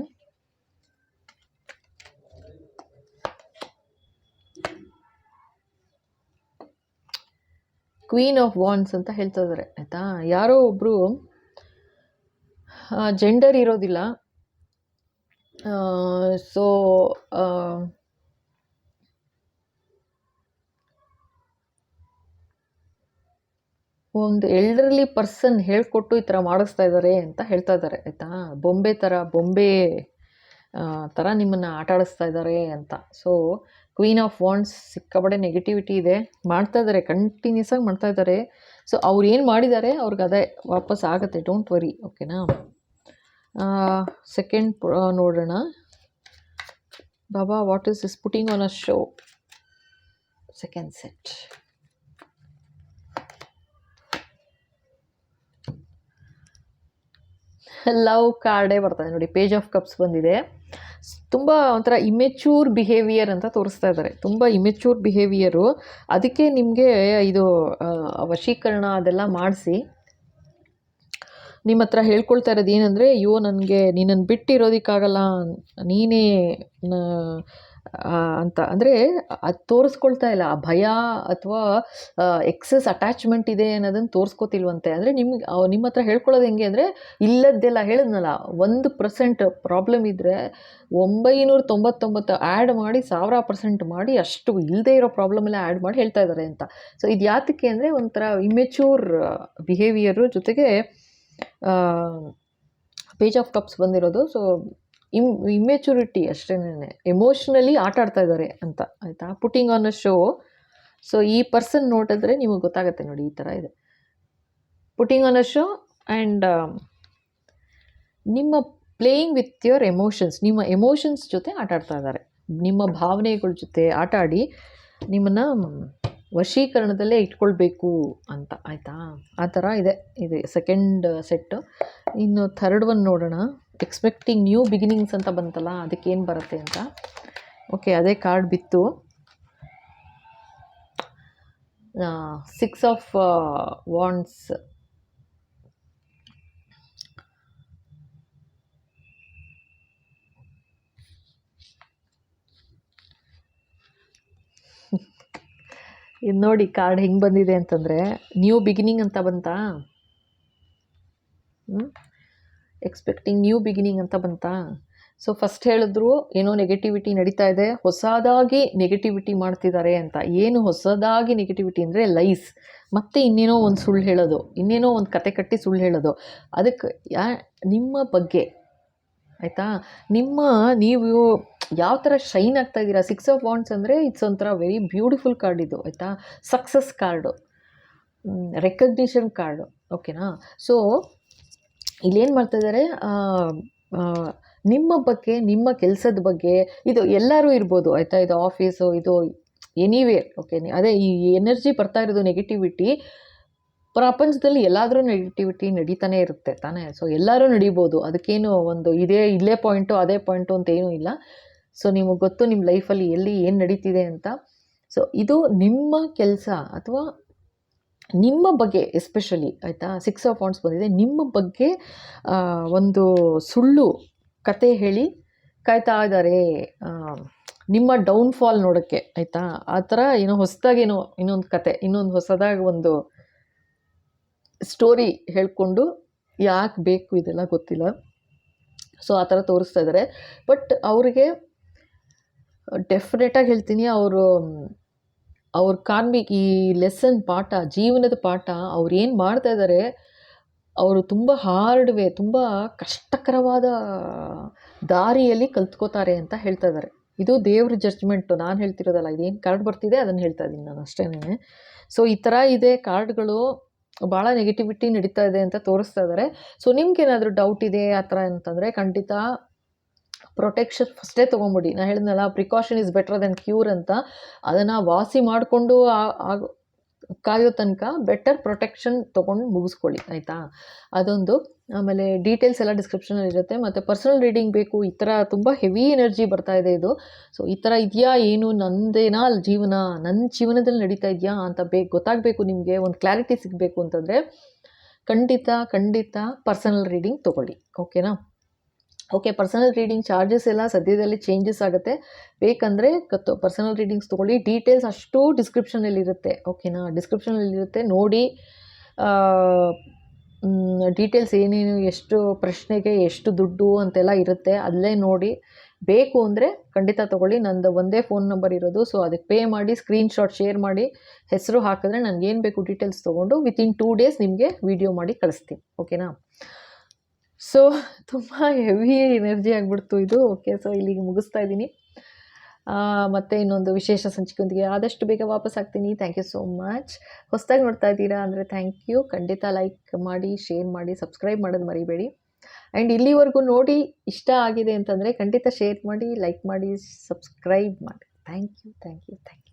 ಕ್ವೀನ್ ಆಫ್ ವಾಂಡ್ಸ್ ಅಂತ ಹೇಳ್ತಾ ಇದ್ದಾರೆ ಆಯಿತಾ. ಯಾರೋ ಒಬ್ಬರು ಜೆಂಡರ್ ಇರೋದಿಲ್ಲ, ಸೊ ಒಂದು ಎಲ್ಡರ್ಲಿ ಪರ್ಸನ್ ಹೇಳ್ಕೊಟ್ಟು ಈ ಥರ ಮಾಡಿಸ್ತಾ ಇದ್ದಾರೆ ಅಂತ ಹೇಳ್ತಾ ಇದ್ದಾರೆ ಆಯಿತಾ. ಬೊಂಬೆ ಥರ ನಿಮ್ಮನ್ನು ಆಟ ಆಡಿಸ್ತಾ ಇದ್ದಾರೆ ಅಂತ. ಸೊ ಕ್ವೀನ್ ಆಫ್ ವಾಂಡ್ಸ್ ಸಿಕ್ಕಾಬಡೆ ನೆಗೆಟಿವಿಟಿ ಇದೆ, ಮಾಡ್ತಾ ಇದ್ದಾರೆ, ಕಂಟಿನ್ಯೂಸ್ ಆಗಿ ಮಾಡ್ತಾ ಇದ್ದಾರೆ. ಸೊ ಅವ್ರು ಏನು ಮಾಡಿದ್ದಾರೆ ಅವ್ರಿಗೆ ಅದೇ ವಾಪಸ್ ಆಗುತ್ತೆ, ಡೋಂಟ್ ವರಿ. ಓಕೆನಾ. ಸೆಕೆಂಡ್ ನೋಡೋಣ. ಬಾಬಾ what is this putting on a show. Second set love ಕಾರ್ಡೇ ಬರ್ತದೆ ನೋಡಿ, ಪೇಜ್ ಆಫ್ ಕಪ್ಸ್ ಬಂದಿದೆ. ತುಂಬ ಒಂಥರ ಇಮೆಚ್ಯೂರ್ ಬಿಹೇವಿಯರ್ ಅಂತ ತೋರಿಸ್ತಾ ಇದ್ದಾರೆ, ತುಂಬ ಇಮೆಚ್ಯೂರ್ ಬಿಹೇವಿಯರು. ಅದಕ್ಕೆ ನಿಮಗೆ ಇದು ವಶೀಕರಣ ಅದೆಲ್ಲ ಮಾಡಿಸಿ ನಿಮ್ಮ ಹತ್ರ ಹೇಳ್ಕೊಳ್ತಾ ಇರೋದು ಏನಂದರೆ, ಅಯ್ಯೋ ನನಗೆ ನೀನನ್ನು ಬಿಟ್ಟಿರೋದಕ್ಕಾಗಲ್ಲ, ನೀನೇ ಅಂತ. ಅಂದರೆ ಅದು ತೋರಿಸ್ಕೊಳ್ತಾ ಇಲ್ಲ, ಆ ಭಯ ಅಥವಾ ಎಕ್ಸಸ್ ಅಟ್ಯಾಚ್ಮೆಂಟ್ ಇದೆ ಅನ್ನೋದನ್ನು ತೋರಿಸ್ಕೊತಿಲ್ವಂತೆ. ಅಂದರೆ ನಿಮ್ಮ ಹತ್ರ ಹೇಳ್ಕೊಳ್ಳೋದು ಹೆಂಗೆ ಅಂದರೆ, ಇಲ್ಲದ್ದೆಲ್ಲ ಹೇಳಿದ್ನಲ್ಲ, 1% ಪ್ರಾಬ್ಲಮ್ ಇದ್ದರೆ 999 ಆ್ಯಡ್ ಮಾಡಿ 1000% ಮಾಡಿ ಅಷ್ಟು ಇಲ್ಲದೇ ಇರೋ ಪ್ರಾಬ್ಲಮೆಲ್ಲ ಆ್ಯಡ್ ಮಾಡಿ ಹೇಳ್ತಾ ಇದ್ದಾರೆ ಅಂತ. ಸೊ ಇದು ಯಾತಕ್ಕೆ ಅಂದರೆ ಒಂಥರ ಇಮೆಚ್ಯೂರ್ ಬಿಹೇವಿಯರು ಜೊತೆಗೆ ಪೇಜ್ ಆಫ್ ಕಪ್ಸ್ ಬಂದಿರೋದು. ಸೊ ಇಮ್ಮೆಚುರಿಟಿ ಅಷ್ಟೇನೆ, ಎಮೋಷ್ನಲಿ ಆಟ ಆಡ್ತಾ ಇದ್ದಾರೆ ಅಂತ ಆಯಿತಾ. Putting on a show. So ಈ ಪರ್ಸನ್ ನೋಡಿದ್ರೆ ನಿಮಗೆ ಗೊತ್ತಾಗುತ್ತೆ ನೋಡಿ, ಈ ಥರ ಇದೆ putting on a show. And ನಿಮ್ಮ ಪ್ಲೇಯಿಂಗ್ ವಿತ್ ಯುವರ್ ಎಮೋಷನ್ಸ್, ನಿಮ್ಮ ಎಮೋಷನ್ಸ್ ಜೊತೆ ಆಟ ಆಡ್ತಾ ಇದ್ದಾರೆ, ನಿಮ್ಮ ಭಾವನೆಗಳ ಜೊತೆ ಆಟ ಆಡಿ ನಿಮ್ಮನ್ನು ವಶೀಕರಣದಲ್ಲೇ ಇಟ್ಕೊಳ್ಬೇಕು ಅಂತ ಆಯಿತಾ. ಆ ಥರ ಇದೆ ಇದು ಸೆಕೆಂಡ್ ಸೆಟ್ಟು. ಇನ್ನು ಥರ್ಡ್ ಒನ್ ನೋಡೋಣ. ಎಕ್ಸ್ಪೆಕ್ಟಿಂಗ್ ನ್ಯೂ ಬಿಗಿನಿಂಗ್ಸ್ ಅಂತ ಬಂತಲ್ಲ, ಅದಕ್ಕೇನು ಬರುತ್ತೆ ಅಂತ. ಓಕೆ, ಅದೇ ಕಾರ್ಡ್ ಬಿತ್ತು. 6 ಆಫ್ ವಾಂಡ್ಸ್. ಇದು ನೋಡಿ ಕಾರ್ಡ್ ಹೆಂಗೆ ಬಂದಿದೆ ಅಂತಂದರೆ, ನ್ಯೂ ಬಿಗಿನಿಂಗ್ ಅಂತ ಬಂತಾ. ಎಕ್ಸ್ಪೆಕ್ಟಿಂಗ್ ನ್ಯೂ ಬಿಗಿನಿಂಗ್ ಅಂತ ಬಂತಾ. ಸೊ ಫಸ್ಟ್ ಹೇಳಿದ್ರು ಏನೋ ನೆಗೆಟಿವಿಟಿ ನಡೀತಾ ಇದೆ, ಹೊಸದಾಗಿ ನೆಗೆಟಿವಿಟಿ ಮಾಡ್ತಿದ್ದಾರೆ ಅಂತ. ಏನು ಹೊಸದಾಗಿ ನೆಗೆಟಿವಿಟಿ ಅಂದರೆ ಲೈಸ್, ಮತ್ತು ಇನ್ನೇನೋ ಒಂದು ಸುಳ್ಳು ಹೇಳೋದು, ಇನ್ನೇನೋ ಒಂದು ಕತೆ ಕಟ್ಟಿ ಸುಳ್ಳು ಹೇಳೋದು. ಅದಕ್ಕೆ ನಿಮ್ಮ ಬಗ್ಗೆ ಆಯಿತಾ, ನೀವು ಯಾವ ಥರ ಶೈನ್ ಆಗ್ತಾ ಇದ್ದೀರಾ. 6 ಆಫ್ ವಾಂಡ್ಸ್ ಅಂದರೆ ಇಟ್ಸ್ ಒಂಥರ ವೆರಿ ಬ್ಯೂಟಿಫುಲ್ ಕಾರ್ಡ್ ಇದು ಆಯಿತಾ. Success card, recognition card. ಓಕೆನಾ. ಸೊ ಇಲ್ಲೇನು ಮಾಡ್ತಾಯಿದ್ದಾರೆ, ನಿಮ್ಮ ಬಗ್ಗೆ, ನಿಮ್ಮ ಕೆಲಸದ ಬಗ್ಗೆ, ಇದು ಎಲ್ಲರೂ ಇರ್ಬೋದು ಆಯಿತಾ. ಇದು ಆಫೀಸು, ಇದು ಎನಿವೇರ್. ಓಕೆ, ಅದೇ ಈ ಎನರ್ಜಿ ಬರ್ತಾ ಇರೋದು ನೆಗೆಟಿವಿಟಿ. ಪ್ರಪಂಚದಲ್ಲಿ ಎಲ್ಲಾದರೂ ನೆಗೆಟಿವಿಟಿ ನಡೀತಾನೆ ಇರುತ್ತೆ ತಾನೇ. ಸೊ ಎಲ್ಲರೂ ನಡೀಬೋದು, ಅದಕ್ಕೇನು ಒಂದು ಇಲ್ಲೇ ಪಾಯಿಂಟು ಅದೇ ಪಾಯಿಂಟು ಅಂತ ಏನೂ ಇಲ್ಲ. ಸೊ ನಿಮಗೆ ಗೊತ್ತು ನಿಮ್ಮ ಲೈಫಲ್ಲಿ ಎಲ್ಲಿ ಏನು ನಡೀತಿದೆ ಅಂತ. ಸೊ ಇದು ನಿಮ್ಮ ಕೆಲಸ ಅಥವಾ ನಿಮ್ಮ ಬಗ್ಗೆ ಎಸ್ಪೆಷಲಿ ಆಯಿತಾ. 6 ಆಫ್ ವಾಂಡ್ಸ್ ಬಂದಿದೆ. ನಿಮ್ಮ ಬಗ್ಗೆ ಒಂದು ಸುಳ್ಳು ಕತೆ ಹೇಳಿ ಕಾಯ್ತಾ ಇದ್ದಾರೆ ನಿಮ್ಮ ಡೌನ್ಫಾಲ್ ನೋಡೋಕ್ಕೆ, ಆಯಿತಾ? ಆ ಥರ ಏನೋ ಹೊಸದಾಗೇನೋ ಇನ್ನೊಂದು ಕತೆ, ಇನ್ನೊಂದು ಹೊಸದಾಗಿ ಒಂದು ಸ್ಟೋರಿ ಹೇಳ್ಕೊಂಡು ಯಾಕೆ ಬೇಕು ಇದೆಲ್ಲ ಗೊತ್ತಿಲ್ಲ. ಸೊ ಆ ಥರ ತೋರಿಸ್ತಾ ಇದ್ದಾರೆ. ಬಟ್ ಅವರಿಗೆ ಡೆಫಿನೆಟಾಗಿ ಹೇಳ್ತೀನಿ, ಅವ್ರ ಕಾರ್ಮಿಕ್ ಈ ಲೆಸನ್ ಪಾಠ, ಜೀವನದ ಪಾಠ ಅವ್ರು ಏನು ಮಾಡ್ತಾ ಇದ್ದಾರೆ, ಅವರು ತುಂಬ ತುಂಬ ಕಷ್ಟಕರವಾದ ದಾರಿಯಲ್ಲಿ ಕಲ್ತ್ಕೋತಾರೆ ಅಂತ ಹೇಳ್ತಾ ಇದ್ದಾರೆ. ಇದು ದೇವ್ರ ಜಡ್ಜ್ಮೆಂಟು, ನಾನು ಹೇಳ್ತಿರೋದಲ್ಲ. ಇದೇನು ಕಾರ್ಡ್ ಬರ್ತಿದೆ ಅದನ್ನು ಹೇಳ್ತಾ ಇದ್ದೀನಿ ನಾನು ಅಷ್ಟೇನೆ. ಸೊ ಈ ಥರ ಇದೆ ಕಾರ್ಡ್ಗಳು, ಭಾಳ ನೆಗೆಟಿವಿಟಿ ನಡೀತಾ ಇದೆ ಅಂತ ತೋರಿಸ್ತಾ ಇದ್ದಾರೆ. ಸೊ ನಿಮ್ಗೇನಾದರೂ ಡೌಟ್ ಇದೆ ಆ ಥರ ಅಂತಂದರೆ ಖಂಡಿತ ಪ್ರೊಟೆಕ್ಷನ್ ಫಸ್ಟೇ ತೊಗೊಂಬಿಡಿ. ನಾನು ಹೇಳಿದ್ನಲ್ಲ, precaution is better then cure ಅಂತ. ಅದನ್ನು ವಾಸಿ ಮಾಡಿಕೊಂಡು ಕಾಯೋ ತನಕ ಬೆಟರ್ ಪ್ರೊಟೆಕ್ಷನ್ ತೊಗೊಂಡು ಮುಗಿಸ್ಕೊಳ್ಳಿ, ಆಯಿತಾ? ಅದೊಂದು. ಆಮೇಲೆ ಡೀಟೇಲ್ಸ್ ಎಲ್ಲ ಡಿಸ್ಕ್ರಿಪ್ಷನಲ್ಲಿ ಇರುತ್ತೆ. ಮತ್ತು ಪರ್ಸನಲ್ ರೀಡಿಂಗ್ ಬೇಕು, ಈ ಥರ ತುಂಬ ಹೆವಿ ಎನರ್ಜಿ ಬರ್ತಾ ಇದೆ ಇದು. ಸೊ ಈ ಥರ ಇದೆಯಾ, ಏನು ನಂದೇನಾ ಜೀವನ, ನನ್ನ ಜೀವನದಲ್ಲಿ ನಡೀತಾ ಇದೆಯಾ ಅಂತ ಗೊತ್ತಾಗಬೇಕು ನಿಮಗೆ, ಒಂದು ಕ್ಲಾರಿಟಿ ಸಿಗಬೇಕು ಅಂತಂದರೆ ಖಂಡಿತ ಪರ್ಸನಲ್ ರೀಡಿಂಗ್ ತೊಗೊಳ್ಳಿ, ಓಕೆನಾ? ಓಕೆ, ಪರ್ಸನಲ್ ರೀಡಿಂಗ್ ಚಾರ್ಜಸ್ ಎಲ್ಲ ಸದ್ಯದಲ್ಲಿ ಚೇಂಜಸ್ ಆಗುತ್ತೆ. ಬೇಕಂದರೆ ಪರ್ಸನಲ್ ರೀಡಿಂಗ್ಸ್ ತೊಗೊಳ್ಳಿ. ಡೀಟೇಲ್ಸ್ ಅಷ್ಟು ಡಿಸ್ಕ್ರಿಪ್ಷನಲ್ಲಿರುತ್ತೆ, ಓಕೆನಾ? ಡಿಸ್ಕ್ರಿಪ್ಷನಲ್ಲಿರುತ್ತೆ, ನೋಡಿ. ಡೀಟೇಲ್ಸ್ ಏನೇನು, ಎಷ್ಟು ಪ್ರಶ್ನೆಗೆ ಎಷ್ಟು ದುಡ್ಡು ಅಂತೆಲ್ಲ ಇರುತ್ತೆ, ಅಲ್ಲೇ ನೋಡಿ. ಬೇಕು ಅಂದರೆ ಖಂಡಿತ ತೊಗೊಳ್ಳಿ. ನಂದು ಒಂದೇ ಫೋನ್ ನಂಬರ್ ಇರೋದು. ಸೊ ಅದಕ್ಕೆ ಪೇ ಮಾಡಿ, ಸ್ಕ್ರೀನ್ಶಾಟ್ ಶೇರ್ ಮಾಡಿ, ಹೆಸರು ಹಾಕಿದ್ರೆ ನನಗೇನು ಬೇಕು ಡೀಟೇಲ್ಸ್ ತೊಗೊಂಡು ವಿತಿನ್ 2 days ನಿಮಗೆ ವಿಡಿಯೋ ಮಾಡಿ ಕಳಿಸ್ತೀನಿ, ಓಕೆನಾ? ಸೊ ತುಂಬ ಹೆವಿ ಎನರ್ಜಿ ಆಗಿಬಿಡ್ತು ಇದು. ಓಕೆ, ಸೊ ಇಲ್ಲಿಗೆ ಮುಗಿಸ್ತಾ ಇದ್ದೀನಿ. ಮತ್ತು ಇನ್ನೊಂದು ವಿಶೇಷ ಸಂಚಿಕೆಯೊಂದಿಗೆ ಆದಷ್ಟು ಬೇಗ ವಾಪಸ್ ಆಗ್ತೀನಿ. Thank you so much. ಹೊಸದಾಗಿ ನೋಡ್ತಾ ಇದ್ದೀರಾ ಅಂದರೆ ಥ್ಯಾಂಕ್ ಯು. ಖಂಡಿತ ಲೈಕ್ ಮಾಡಿ, ಶೇರ್ ಮಾಡಿ, ಸಬ್ಸ್ಕ್ರೈಬ್ ಮಾಡೋದು ಮರಿಬೇಡಿ. ಆ್ಯಂಡ್ ಇಲ್ಲಿವರೆಗೂ ನೋಡಿ ಇಷ್ಟ ಆಗಿದೆ ಅಂತಂದರೆ ಖಂಡಿತ ಶೇರ್ ಮಾಡಿ, ಲೈಕ್ ಮಾಡಿ, ಸಬ್ಸ್ಕ್ರೈಬ್ ಮಾಡಿ. Thank you.